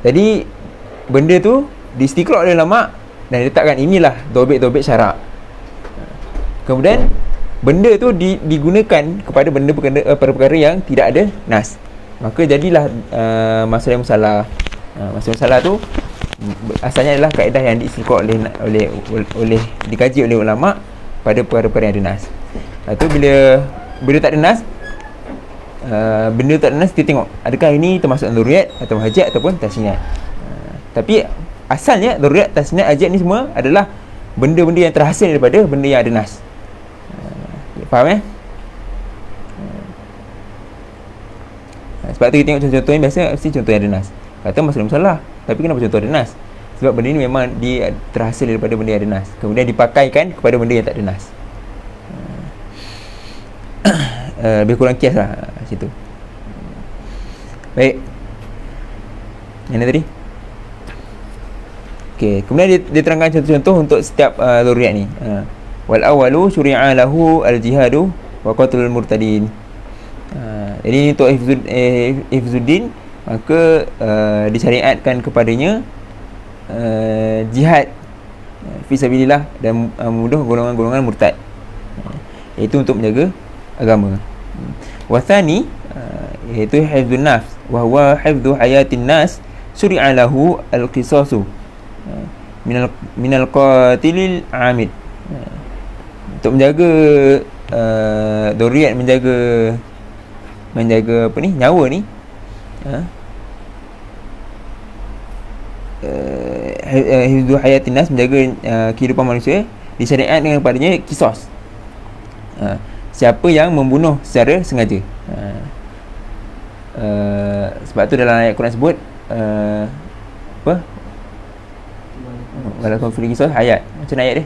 Jadi benda tu diistiqra' oleh ulama dan diletakkan inilah dobit-dobit syarak. Kemudian benda tu digunakan kepada perkara yang tidak ada nas. Maka jadilah masalah tu asalnya adalah kaedah yang diistiqra' oleh dikaji oleh ulama pada perkara-perkara yang ada nas. Lepas tu bila tak ada nas, benda tak ada nas, kita tengok adakah ini termasuk durriyat atau hajat ataupun tahsinat. Tapi asalnya durriyat, tahsinat, hajat ni semua adalah benda-benda yang terhasil daripada benda yang ada nas. Faham sebab tu kita tengok contoh-contoh yang biasa mesti contoh yang ada nas. Kata masalah, tapi kenapa contoh ada nas? Sebab benda ni memang dia terhasil daripada benda yang ada nas, kemudian dipakaikan kepada benda yang tak ada nas. Lebih kurang kias lah situ. Baik, yang ni tadi. Okey, kemudian dia terangkan contoh-contoh untuk setiap durriyat ni. Wal awalu syuri'a lahu al-jihadu wa qatlul murtadin. Jadi untuk hifzuddin, maka disyariatkan kepadanya jihad fisabilillah dan membunuh golongan-golongan murtad, iaitu untuk menjaga agama. Wathani, iaitu hifzun nafs wa huwa hifzu hayatin nas syuri'a lahu al-qisasu minal qatilil amid. Untuk menjaga durriyat, menjaga apa ni, nyawa ni, hifzu hayatin nas, menjaga kehidupan manusia, disyariatkan kepadanya qisas, siapa yang membunuh secara sengaja. Sebab tu dalam ayat Quran sebut apa, walakum fil qisas hayat. Macam ayat dia,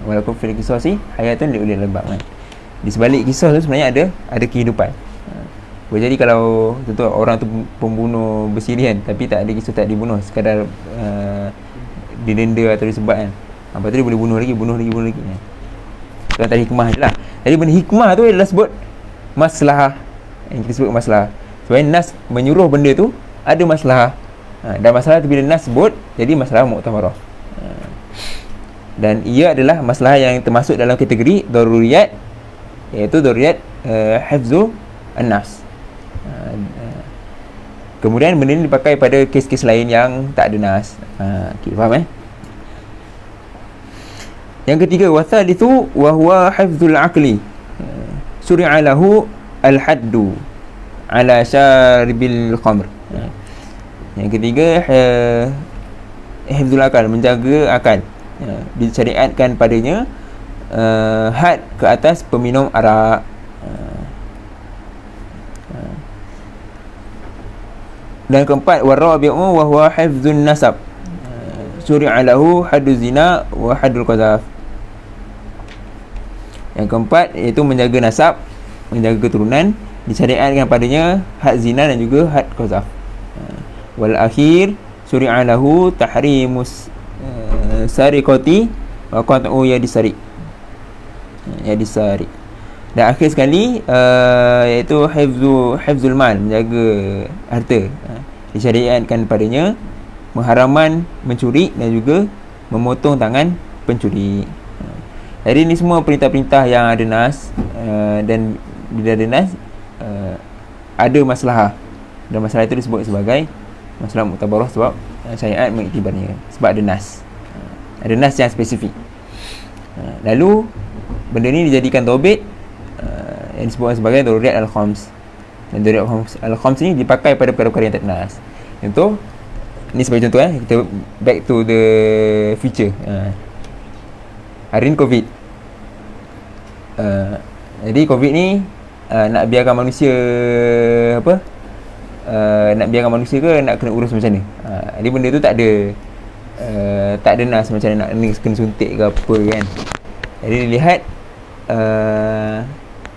walakum fil qisasi hayatun li ulil albab kan. Di sebalik kisah tu sebenarnya ada kehidupan. Boleh jadi kalau contoh orang tu pembunuh bersiri kan, tapi tak ada kisah, tak dibunuh, sekadar didenda atau disebab kan, lepas tu dia boleh bunuh lagi kan. Itu antara hikmah je lah. Jadi benda hikmah tu adalah sebut maslahah, yang kita sebut maslahah. Sebab nas menyuruh benda tu ada maslahah, dan masalah tu bila nas sebut jadi masalah muktabarah. Dan ia adalah masalah yang termasuk dalam kategori daruriyat, iaitu daruriyat hifzu an-nafs. Kemudian benda ni dipakai pada kes-kes lain yang tak ada nas. Okay, faham Yang ketiga, wathalithu wa huwa hifzul aqli syuri'a lahu al-haddu ala syaribil khamr. Yang ketiga, hifzul akal, menjaga akal, disyariatkan padanya had ke atas peminum arak. Dan keempat, warabi'u wa huwa hifzun nasab syuri'a lahu haddu zina wa haddul qazaf. Yang keempat iaitu menjaga nasab, menjaga keturunan, disyariatkan padanya had zina dan juga had qazaf. Wal akhir syuri'a lahu tahrimus sariqati wa qat'u yadi sariq. yang disari. Dan akhir sekali iaitu hifzul mal, menjaga harta. Disyariatkan padanya mengharaman mencuri dan juga memotong tangan pencuri. Jadi ini semua perintah-perintah yang ada nas, dan bila ada nas ada masalah, dan masalah itu disebut sebagai masalah muktabarah sebab syariat mengiktibarnya, sebab ada nas. Ada nas yang spesifik. Lalu benda ni dijadikan taubit, yang disebut sebagai daruriyat al-khams. Dan daruriyat al-khams ni dipakai pada perkara-perkara yang tak nas. Contoh, ni sebagai contoh, kita back to the future. Hari ni COVID. Jadi COVID ni nak biarkan manusia apa? Nak biarkan manusia ke nak kena urus macam mana? Jadi benda tu tak ada nas macam mana nak kena suntik ke apa kan. Jadi dilihat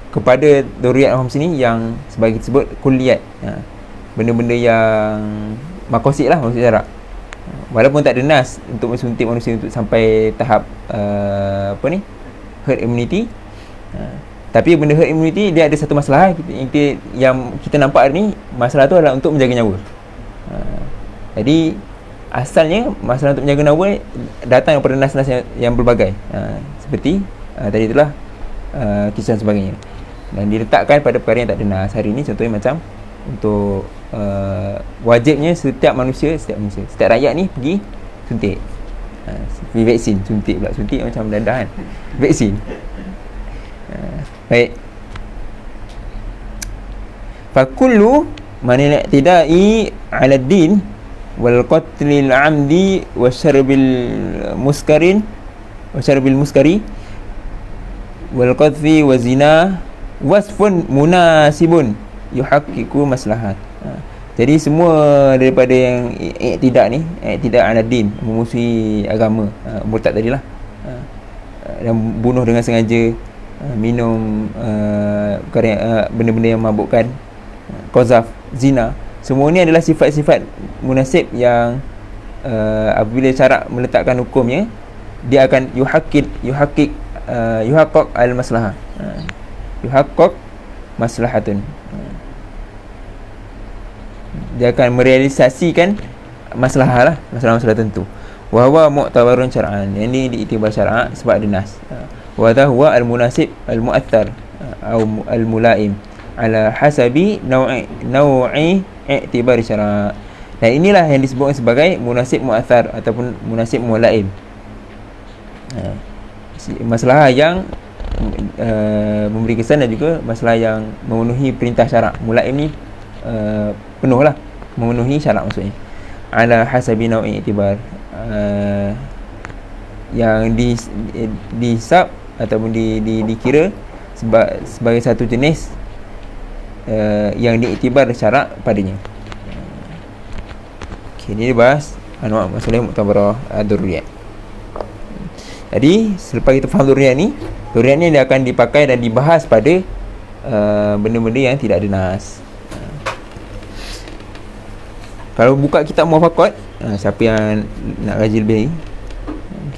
kepada daruriyat al-khams ni yang sebagai sebut kulliyat. Benda-benda yang makosid lah, maksud syarak. Walaupun tak ada nas untuk mensuntik manusia untuk sampai tahap herd immunity, tapi benda herd immunity dia ada satu masalah yang kita nampak ni. Masalah tu adalah untuk menjaga nyawa. Jadi asalnya masalah untuk menjaga nyawa datang daripada nas-nas yang berbagai, seperti tadi itulah kisah sebagainya, dan diletakkan pada perkara yang tak ada nas. Hari ni contohnya macam untuk wajibnya setiap rakyat ni pergi suntik, pergi vaksin. Suntik macam mendadah kan, vaksin. Baik, fakullu man i'tidai 'ala ad-din wal qatlil 'amdi wasyarbil muskari wal qadfi wa zina wasfun munasibun yuhaqqiqu maslahat. Jadi semua daripada yang i'tida ni, i'tida 'ala ad-din, memusuhi agama, murtad tadilah, dan bunuh dengan sengaja, minum benda-benda yang memabukkan, qazaf, zina, semua ni adalah sifat-sifat munasib yang apabila syarak meletakkan hukumnya, dia akan yuhaqqiq al-maslahah, yuhaqqiq maslahatun, dia akan merealisasikan masalah masalah tentu. Wa huwa mu'tabarun syar'an, yang ini diiktibar syar'a sebab ada nas. Wa huwa al-munasib al-mu'athar atau al-mulaim ala hasabi nau'i i'tibar syar'a. Dan inilah yang disebut sebagai munasib mu'athar ataupun munasib mulaim. Masalah yang memberi kesan dan juga masalah yang memenuhi perintah syarak. Mulaim ni penuhlah memenuhi syarak maksudnya. Ala hasabi nau'i i'tibar, yang dihisab ataupun dikira sebagai satu jenis yang diiktibar syarak padanya. Okey, ni dia bahas anwa' masalah muktabarah daruriyat. Jadi selepas kita faham daruriyat ni dia akan dipakai dan dibahas pada benda-benda yang tidak ada nas. Kalau buka kitab muwafaqat, siapa yang nak kaji lebih ni,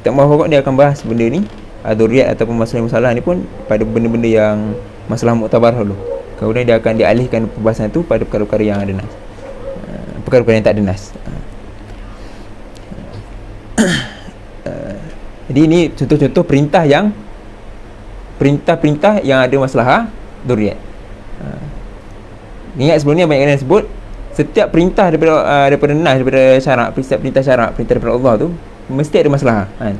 kitab muwafaqat dia akan bahas benda ni, daruriyat ataupun masalah-masalah ni pun pada benda-benda yang masalah muktabar dulu. Kemudian dia akan dialihkan pembahasan tu pada perkara-perkara yang ada nas, perkara-perkara yang tak ada nas. Jadi ini contoh-contoh perintah yang ada masalah daruriyat. Ingat sebelum ni banyak yang sebut setiap perintah daripada nas, daripada syarak, setiap perintah syarak, perintah daripada Allah tu mesti ada masalah kan.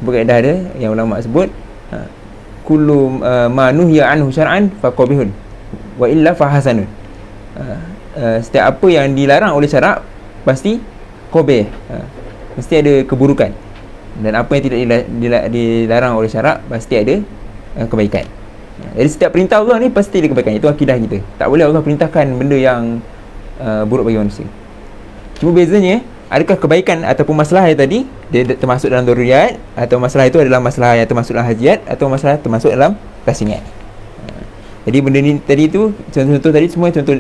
Sebab kaedah ada yang ulama sebut, kullu ma nuhiya anhu syar'an faqabihun wa illa fahasanun. Setiap apa yang dilarang oleh syarak pasti qabih, mesti ada keburukan, dan apa yang tidak dilarang oleh syarak pasti ada kebaikan. Jadi setiap perintah Allah ni pasti ada kebaikan. Itu akidah kita. Tak boleh Allah perintahkan benda yang buruk bagi manusia. Cuma bezanya, adakah kebaikan ataupun masalah yang tadi dia termasuk dalam daruriyat, atau masalah itu adalah masalah yang termasuk dalam hajiat, atau masalah termasuk dalam rasingat. Jadi benda ni tadi tu, contoh-contoh tadi semua contoh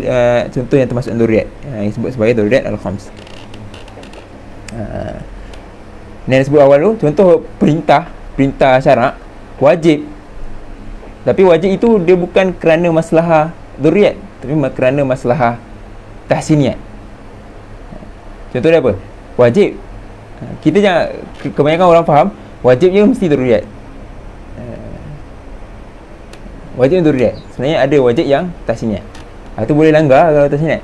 yang termasuk dalam daruriyat, yang disebut sebagai daruriyat al-khams. Ni yang disebut awal tu, contoh perintah syarak wajib Tapi wajib itu dia bukan kerana masalah dzurriyyat, tapi kerana masalah tahsiniat. Contoh dia apa? Wajib, kita jangan, kebanyakan orang faham wajibnya mesti dzurriyyat. Wajib dzurriyyat, sebenarnya ada wajib yang tahsiniat. Itu boleh langgar kalau tahsiniat.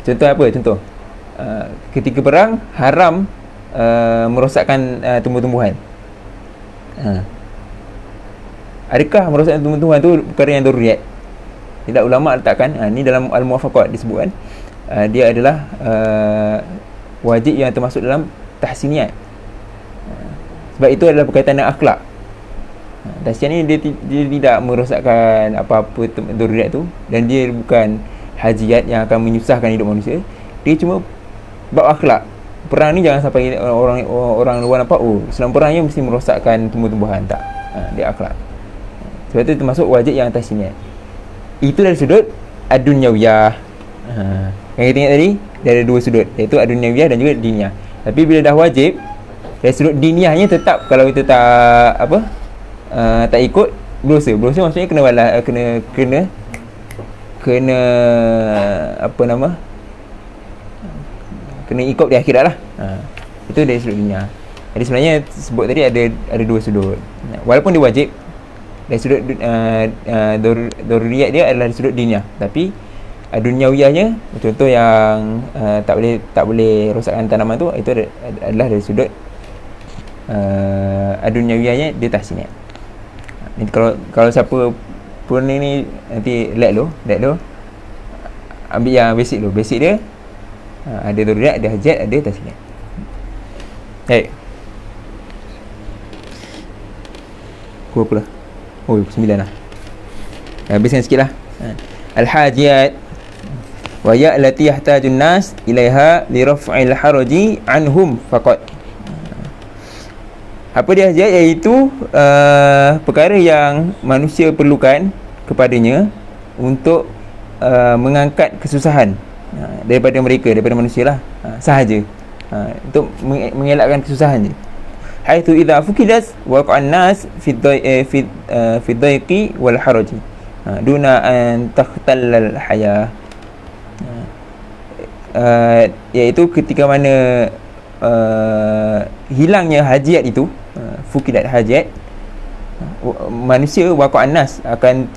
Contoh apa? Contoh ketika perang haram merosakkan tumbuh-tumbuhan. Adakah merosakkan tumbuh-tumbuhan tu perkara yang dzurriyyat? Tidak, ulama letakkan ni dalam Al-Muwafaqat disebutkan dia adalah wajib yang termasuk dalam tahsiniat. Sebab itu adalah berkaitan dengan akhlak. Tahsiniat ni dia tidak merosakkan apa-apa dzurriyyat tu, dan dia bukan hajiat yang akan menyusahkan hidup manusia. Dia cuma bab akhlak. Perang ni jangan sampai orang luar nampak, oh selama perang ni mesti merosakkan tumbuh-tumbuhan. Tak, dia akhlak. Sebab itu termasuk wajib yang tahsiniat. Itu dari sudut ad-dunyawiyah. Yang kita ingat tadi, dia ada dua sudut, iaitu ad-dunyawiyah dan juga diniyah. Tapi bila dah wajib, dari sudut diniyahnya tetap kalau kita tak tak ikut, berdosa. Berdosa maksudnya kena kena ikut di akhirat lah. Itu dari sudut dunia. Jadi sebenarnya sebut tadi ada dua sudut. Walaupun dia wajib, dari sudut dzurriyyat dia adalah dari sudut dunia, tapi dunyawiyahnya, contoh yang tak boleh rosakkan tanaman tu, itu adalah dari sudut dunyawiyahnya dia tahsiniat. Nanti kalau siapa pun ni nanti let lo ambil yang basic dulu. Basic dia ada dzurriyyat, ada hajat, ada tahsiniat. Baik. Berapa lah? Oh, 9 lah. Habiskan sikit lah. Al-hajiyat wa ya allati yahtajun nas ilaiha li raf'il haraji anhum faqat. Apa dia hajat? Iaitu perkara yang manusia perlukan kepadanya untuk mengangkat kesusahan daripada mereka, daripada manusia lah, sahaja, untuk mengelakkan kesusahan je. Haitsu idza fukidat waqa'an nas fi dhaiqi wal haraji duna an takhtallal hayah. Iaitu ketika mana hilangnya hajiat itu, fukidat hajat, manusia waqa'an nas akan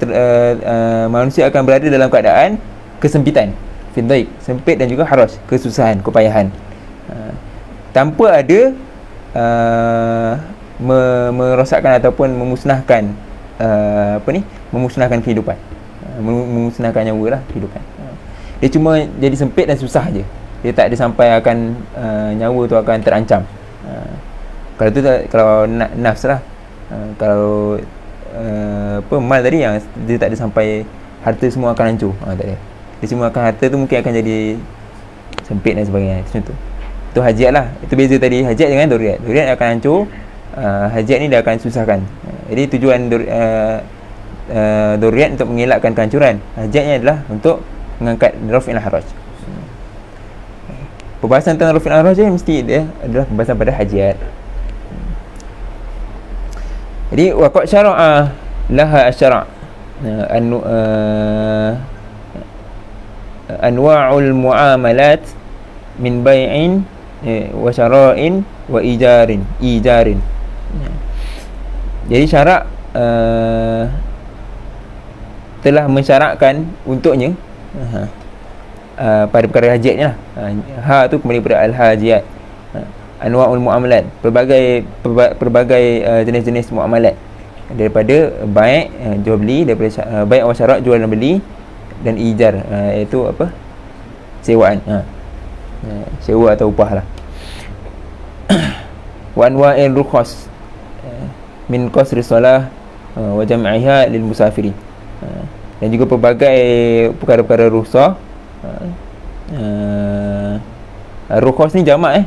manusia akan berada dalam keadaan kesempitan, fiddaik, sempit, dan juga haraj, kesusahan, kepayahan, tanpa ada merosakkan ataupun memusnahkan memusnahkan kehidupan, memusnahkan nyawa lah, kehidupan. Dia cuma jadi sempit dan susah je. Dia tak ada sampai akan nyawa tu akan terancam. Kalau tu kalau nafs lah. Kalau mal tadi yang dia tak ada sampai harta semua akan hancur, tak ada. Dia cuma akan, harta tu mungkin akan jadi sempit dan sebagainya. Itu contoh. Itu hajiat lah. Itu beza tadi hajiat dengan dzurriyyat. Dzurriyyat akan hancur, hajiat ni dia akan susahkan. Jadi tujuan dzurriyyat untuk mengelakkan kehancuran, hajiatnya adalah untuk mengangkat raf'il haraj. Pembahasan tentang raf'il haraj ni mesti dia adalah pembahasan pada hajiat. Jadi waqad syara'a laha asy-syara' anwa'ul muamalat min bai'in wa syara'in wa ijarin. Jadi syarak telah mensyaratkan untuknya pada perkara hajiat ni lah. Tu kembali pada al-hajiyat. Anwa'ul muamalat, pelbagai jenis-jenis muamalat, daripada bai', jual beli, daripada bai' wa syarat, jual dan beli, dan ijar, iaitu apa, sewaan, sewa atau upah lah. Wa anwa'il rukhas min qasri salah wa jam'iha lil musafirin, dan juga pelbagai perkara-perkara rukhsah. Rukhas ni jamak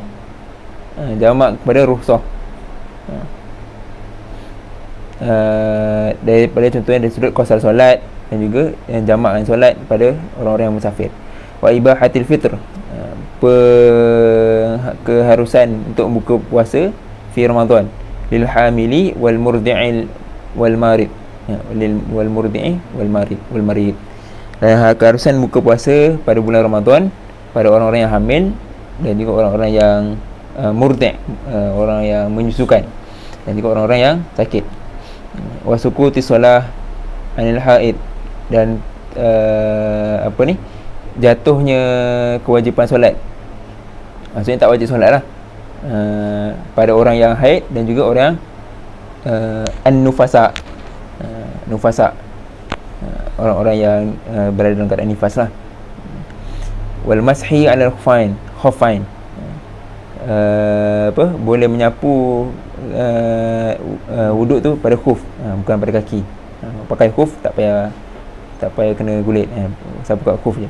jamak kepada rukhsah. Daripada contohnya dari sudut qasar solat, dan juga yang jamakkan solat pada orang-orang yang musafir. Wa ibahatil fitr, keharusan untuk buka puasa fi Ramadan lil hamili wal murdi'il wal marid. Wal murdi'i wal marid. Dan keharusan buka puasa pada bulan Ramadan pada orang-orang yang hamil dan juga orang-orang yang murdi', orang yang menyusukan, dan juga orang-orang yang sakit. Wa sukuti solah anil haid, dan jatuhnya kewajipan solat. Maksudnya tak wajib solat lah pada orang yang haid dan juga orang an-nufasa. Orang-orang yang berada dalam keadaan nifas lah. Wal mashi ala khuffain, boleh menyapu wuduk tu pada khuf, bukan pada kaki. Pakai khuf tak payah kena kulit, sapu kat khuf je.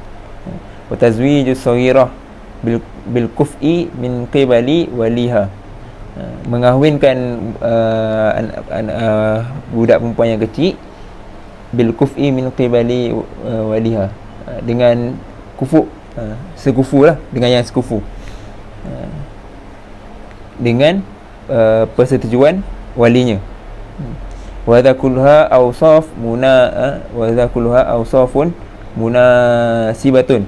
Wa tazwijus saghirah bil kuf'i min qibali waliha, mengahwinkan budak perempuan yang kecil bil kuf'i min qibali waliha, dengan kufu, sekufu lah, dengan yang sekufu, dengan persetujuan walinya. Wa dzakulha awsafun munasibatun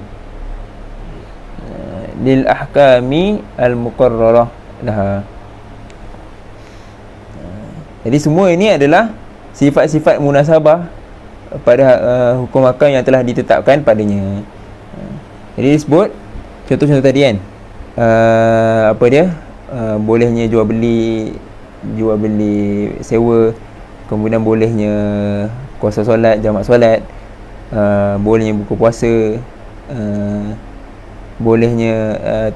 lil ahkami al muqarrarah laha. Jadi semua ini adalah sifat-sifat munasabah pada hukum hakam yang telah ditetapkan padanya. Jadi disebut contoh-contoh tadi kan, bolehnya jual beli, sewa, kemudian bolehnya kuasa solat, jamak solat, bolehnya buka puasa, bolehnya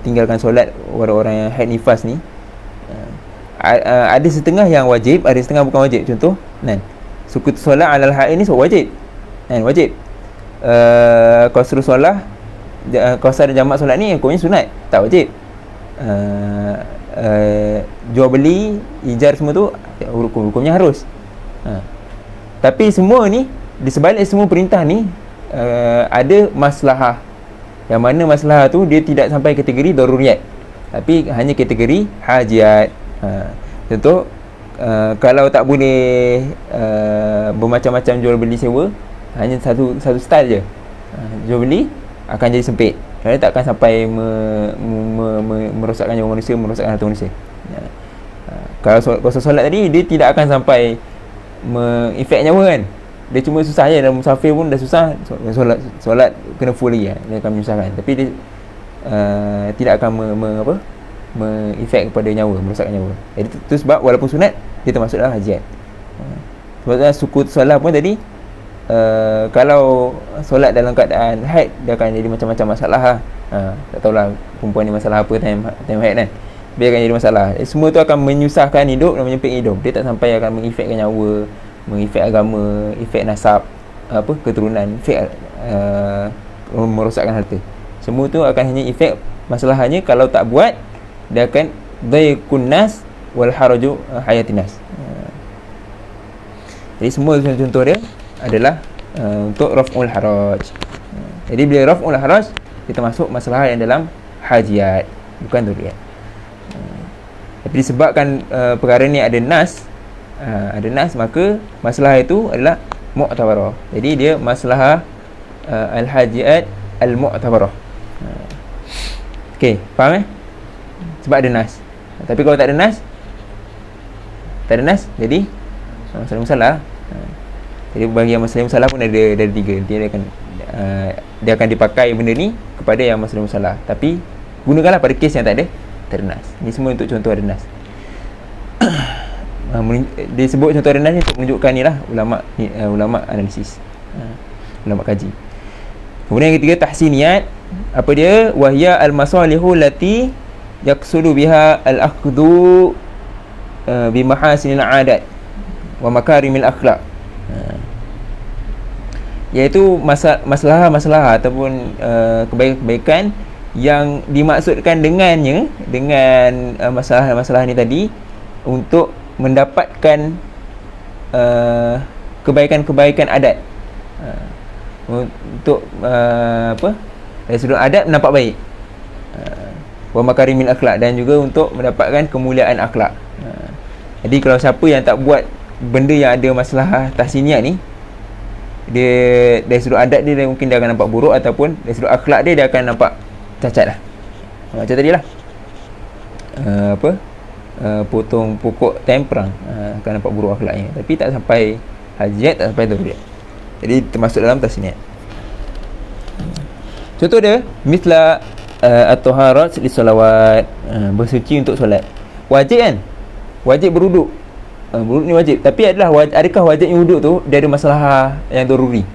tinggalkan solat orang-orang yang haid nifas ni. Ada setengah yang wajib, ada setengah bukan wajib. Contoh sukut solat alal haid ni wajib, wajib. Qasrul solat, qasar jamak solat ni hukumnya sunat, tak wajib. Jual beli, ijar semua tu hukumnya harus. Tapi semua ni, di sebalik semua perintah ni ada maslahah, yang mana maslahah tu dia tidak sampai kategori daruriyat, tapi hanya kategori hajiat. Contoh, kalau tak boleh bermacam-macam jual beli sewa, hanya satu style je, jual beli akan jadi sempit, kerana tak akan sampai merosakkan nyawa manusia, merosakkan harta manusia. Kalau solat tadi, dia tidak akan sampai efek nyawa kan, dia cuma susah je. Dalam musafir pun dah susah, solat kena full lagi, dia akan menyusahkan. Tapi dia tidak akan efek kepada nyawa, merosakkan nyawa. Jadi itu sebab walaupun sunat, dia termasuklah hajiat. Sebab sukut solat pun tadi, kalau solat dalam keadaan haid, dia akan jadi macam-macam masalah lah. Tak tahulah perempuan ni masalah apa time haid kan, dia akan jadi masalah. Semua tu akan menyusahkan hidup dan menyempit hidup. Dia tak sampai akan mengefekkan nyawa, mengefek agama, efek nasab, keturunan, efek merosakkan harta. Semua tu akan hanya efek masalahnya. Kalau tak buat, dia akan dhaikun nas wal haraju hayatin nas. Jadi semua contoh dia adalah untuk raf'ul haraj. Jadi bila raf'ul haraj, kita masuk masalah yang dalam hajiat, bukan duriyat. Tapi disebabkan perkara ni ada nas, maka masalah itu adalah mu'tabarah. Jadi dia masalah al-hajiat al-mu'tabarah. Okey, faham sebab ada nas. Tapi kalau tak ada nas, jadi masalah. Jadi bagi yang masalah musalah pun ada tiga. Dia akan dipakai benda ni kepada yang masalah musalah, tapi gunakanlah pada kes yang tak ada nas. Ini semua untuk contoh ada nas. Dia sebut contoh ada nas ni untuk menunjukkan ni lah ulama analisis, ulama kaji. Kemudian yang ketiga, tahsiniyat. Apa dia? Wahya al-masalihu lati yaqsudu biha al-akhdhu bi mahasinil adat wa makarimil akhlaq. Iaitu masalah ataupun kebaikan-kebaikan yang dimaksudkan dengan masalah-masalah ni tadi untuk mendapatkan kebaikan-kebaikan adat, untuk dari sudut adat nampak baik, wa makarimil akhlak, dan juga untuk mendapatkan kemuliaan akhlak. Jadi kalau siapa yang tak buat benda yang ada masalah tahsiniat ni, dia dari sudut adat dia mungkin dia akan nampak buruk, ataupun dari sudut akhlak dia akan nampak cacat lah. Macam tadi lah, potong pokok time perang, akan nampak buruk akhlaknya, tapi tak sampai hajat, tak sampai daruriyat. Jadi termasuk dalam tahsiniat. Contoh dia misla at-taharat li solawat, bersuci untuk solat. Wajib kan? Wajib berwuduk. Berwuduk ni wajib, tapi adakah wajibnya wuduk tu dia ada masalah yang daruri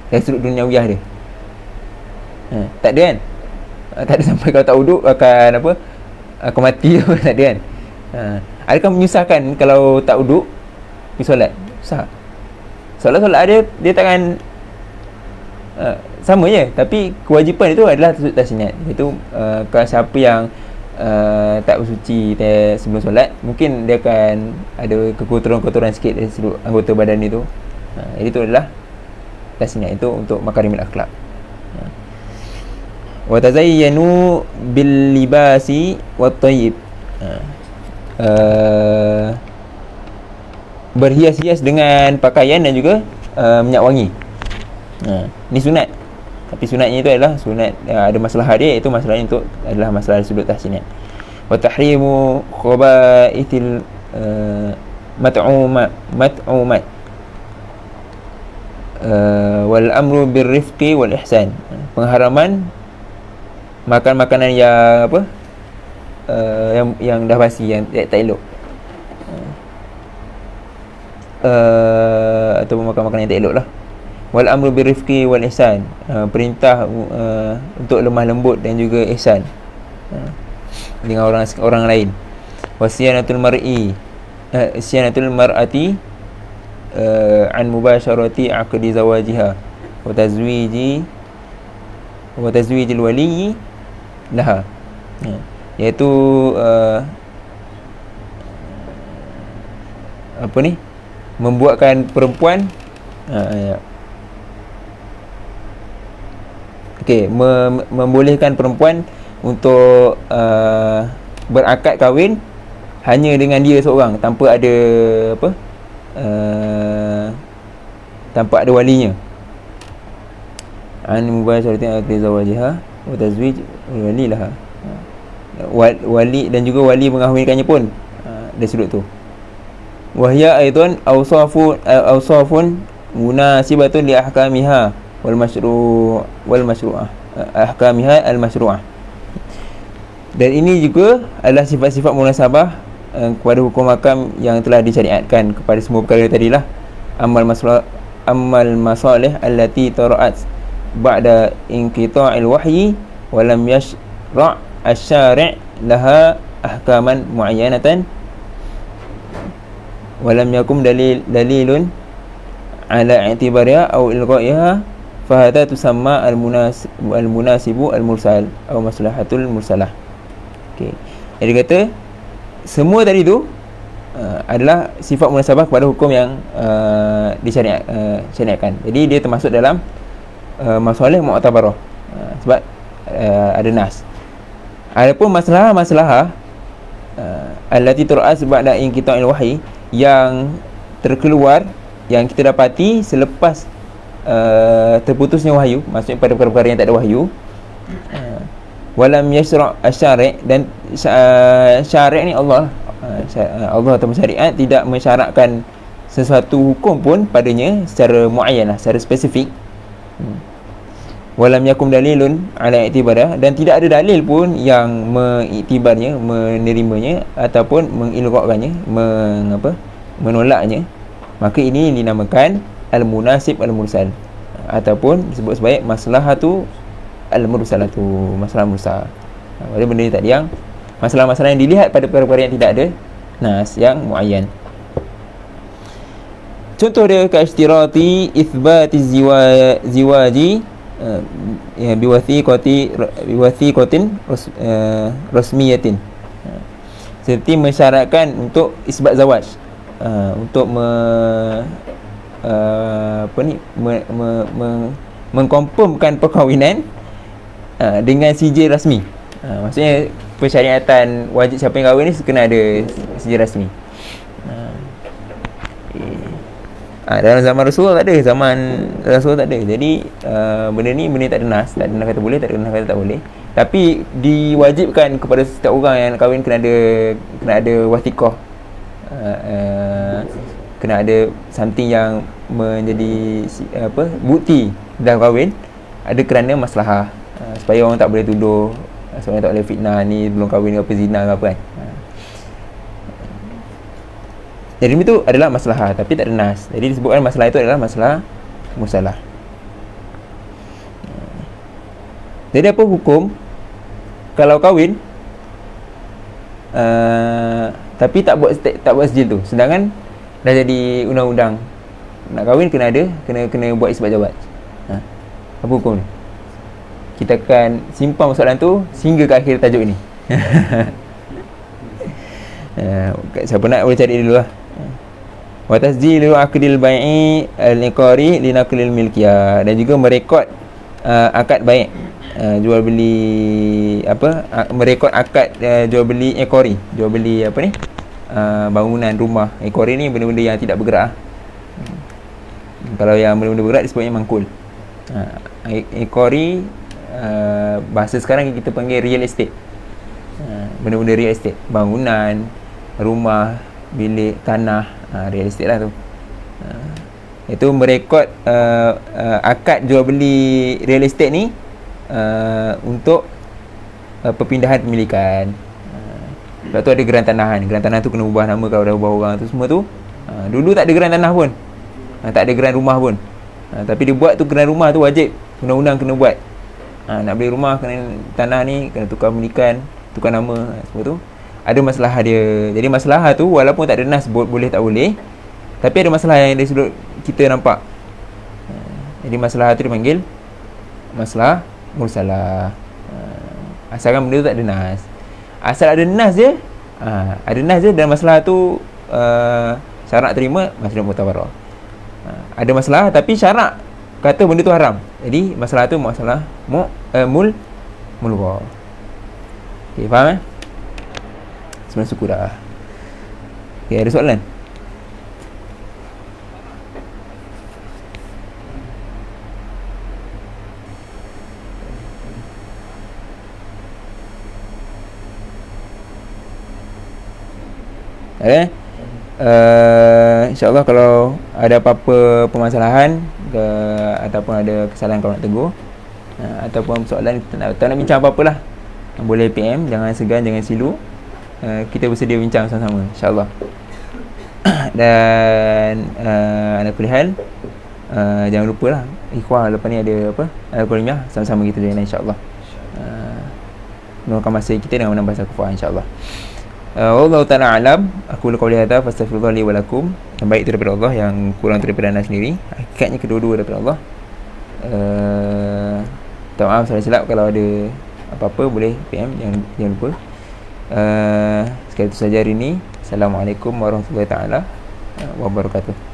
dari sudut duniawiyah dia? Tak ada kan? Tak ada, sampai kalau tak wuduk akan akan mati tak ada kan? Adakah menyusahkan kalau tak wuduk pergi solat? Susah. Solat dia takkan sama je, tapi kewajipan itu adalah tahsiniat. Itu kalau siapa yang tak bersuci sebelum solat, mungkin dia akan ada kekotoran-kotoran sikit dari seluruh anggota badan itu. Jadi itu adalah tahsiniat, itu untuk makarimul akhlak. Wa tazayyanu bil libasi wat tayyib, berhias-hias dengan pakaian dan juga minyak wangi. Ni sunat, tapi sunatnya itu adalah sunat ada masalah dia, itu masalahnya adalah masalah sudut tahsiniat. Wa tahrimu khaba'ithil mat'umat wal amru birrifqi wal ihsan, pengharaman makan makanan yang yang dah basi, yang tak elok, atau makan makanan yang tak elok lah. Wal amru birrifqi wal ihsan, perintah untuk lemah lembut dan juga ihsan dengan orang lain. Wasiyanatul mar'ati an mubasharati aqdi zawajiha wa tazwijil wali laha, iaitu membuatkan perempuan membolehkan perempuan untuk berakad kahwin hanya dengan dia seorang, tanpa ada tanpa ada walinya. An mubasharati aqdi zawajiha wa tazwij wali laha, wali dan juga wali mengahwinkannya pun dari sudut tu. Wahya aidan awsafun munasibatun li ahkamiha wal masyru'ah ahkamiha al masyru'ah, dan ini juga adalah sifat-sifat munasabah kepada hukum hakam yang telah disyariatkan kepada semua perkara tadilah. Amal masalih allati tara'at ba'da inqita'il wahyi wa lam yashra' asy-syari' laha ahkaman muayyanatan wa lam yakum dalilun ala i'tibariha aw ilghaiha fa hadha tusamma al-munasibu al-mursal atau maslahatul mursalah. Okey, jadi kata semua tadi tu adalah sifat munasabah kepada hukum yang disyariatkan. Jadi dia termasuk dalam masalah mu'tabarah, sebab ada nas. Adapun masalah allati tur'as ba'da inqita'il wahyi, yang terkeluar, yang kita dapati selepas terputusnya wahyu, maksudnya pada perkara yang tak ada wahyu. Walam yasra' asy-syari', dan syari' ni Allah atau syariat tidak mensyaratkan sesuatu hukum pun padanya secara muayyan, secara spesifik. Walam yakum dalilun ala i'tibarah, dan tidak ada dalil pun yang mengiktibarnya, menerimanya ataupun mengilghaqkannya, menolaknya. Maka ini dinamakan al-munasib al-mursal, ataupun disebut sebagai maslahatu al-mursalatu, masalah mursal. Pada benda ni tadi yang masalah-masalah yang dilihat pada perkara yang tidak ada nas yang muayyan. Contoh dia ka istirati itsbati ziwaji biwathiqatin rasmiyatin, seperti mensyaratkan untuk isbat zawaj, untuk mengkonfirmkan perkahwinan dengan sijil rasmi. Maksudnya persyariatan wajib siapa yang kahwin ni kena ada sijil rasmi. Dalam zaman Rasulullah tak ada, zaman Rasulullah tak ada. Jadi benda ni benda tak ada nas, tak ada nas kata boleh, tak ada nas kata tak boleh. Tapi diwajibkan kepada setiap orang yang nak kahwin kena ada wasiqah. Kena ada something yang menjadi bukti dalam kahwin, ada kerana maslahah, supaya orang tak boleh tuduh, supaya tak boleh fitnah ni belum kahwin ke apa, zina ke apa kan. Jadi itu adalah maslahah tapi tak ada nas. Jadi disebutkan masalah itu adalah masalah musalah. Jadi apa hukum kalau kahwin tapi tak buat sijil tu, sedangkan dah jadi undang-undang nak kahwin kena buat isbat jawab. Apa hukum ni? Kita akan simpan soalan tu sehingga ke akhir tajuk ni. Siapa nak boleh cari dulu lah. Wa tasjilu aqdil bai'i al-iqari li naqlil milkiyah, dan juga merekod akad baik, jual beli merekod akad jual beli iqari, jual beli bangunan rumah. Iqari ni benda-benda yang tidak bergerak. Kalau yang benda-benda bergerak disebutnya mangkul. Iqari bahasa sekarang kita panggil real estate. Benda-benda real estate, bangunan, rumah, bilik, tanah, real estate lah tu. Itu merekod akad jual beli real estate ni untuk perpindahan pemilikan. Lepas tu ada geran tanahan. Geran tanah tu kena ubah nama kalau dah ubah orang tu semua tu. Dulu tak ada geran tanah pun, tak ada geran rumah pun. Tapi dia buat tu geran rumah tu wajib, undang-undang kena buat. Nak beli rumah kena tanah ni, kena tukar pemilikan, tukar nama, semua tu ada masalah dia. Jadi masalah tu walaupun tak ada nas boleh tak boleh, tapi ada masalah yang dari sudut kita nampak. Jadi masalah tu dipanggil masalah mursalah. Asalkan benda tu tak ada nas. Asal ada nas je, ada nas je, dan masalah tu syarak terima, masalah mutawarah. Ada masalah tapi syarak kata benda tu haram, jadi masalah tu masalah mulghah. Okay, faham sebenarnya syukur dah. Okay, ada soalan? Okay. InsyaAllah kalau ada apa-apa permasalahan ke, ataupun ada kesalahan kalau nak tegur, ataupun soalan tak nak bincang apa-apa lah, boleh PM, jangan segan, jangan silu. Kita bersedia bincang sama-sama insyaAllah. Dan ada pilihan, jangan lupa lah ikhwah lepas ni ada Al-Quraniyah, sama-sama kita dengan insyaAllah. Menurunkan masa kita dengan menambah sakufa insyaAllah. Wallahu ta'ala alam. Aku qawli hadza fastaghfirullah li wa lakum. Yang baik itu daripada Allah, yang kurang daripada anda sendiri. Hakikatnya kedua-dua daripada Allah. Minta maaf salah silap, kalau ada apa-apa boleh PM, jangan lupa. Sekali itu saja hari ini. Assalamualaikum warahmatullahi taala wabarakatuh.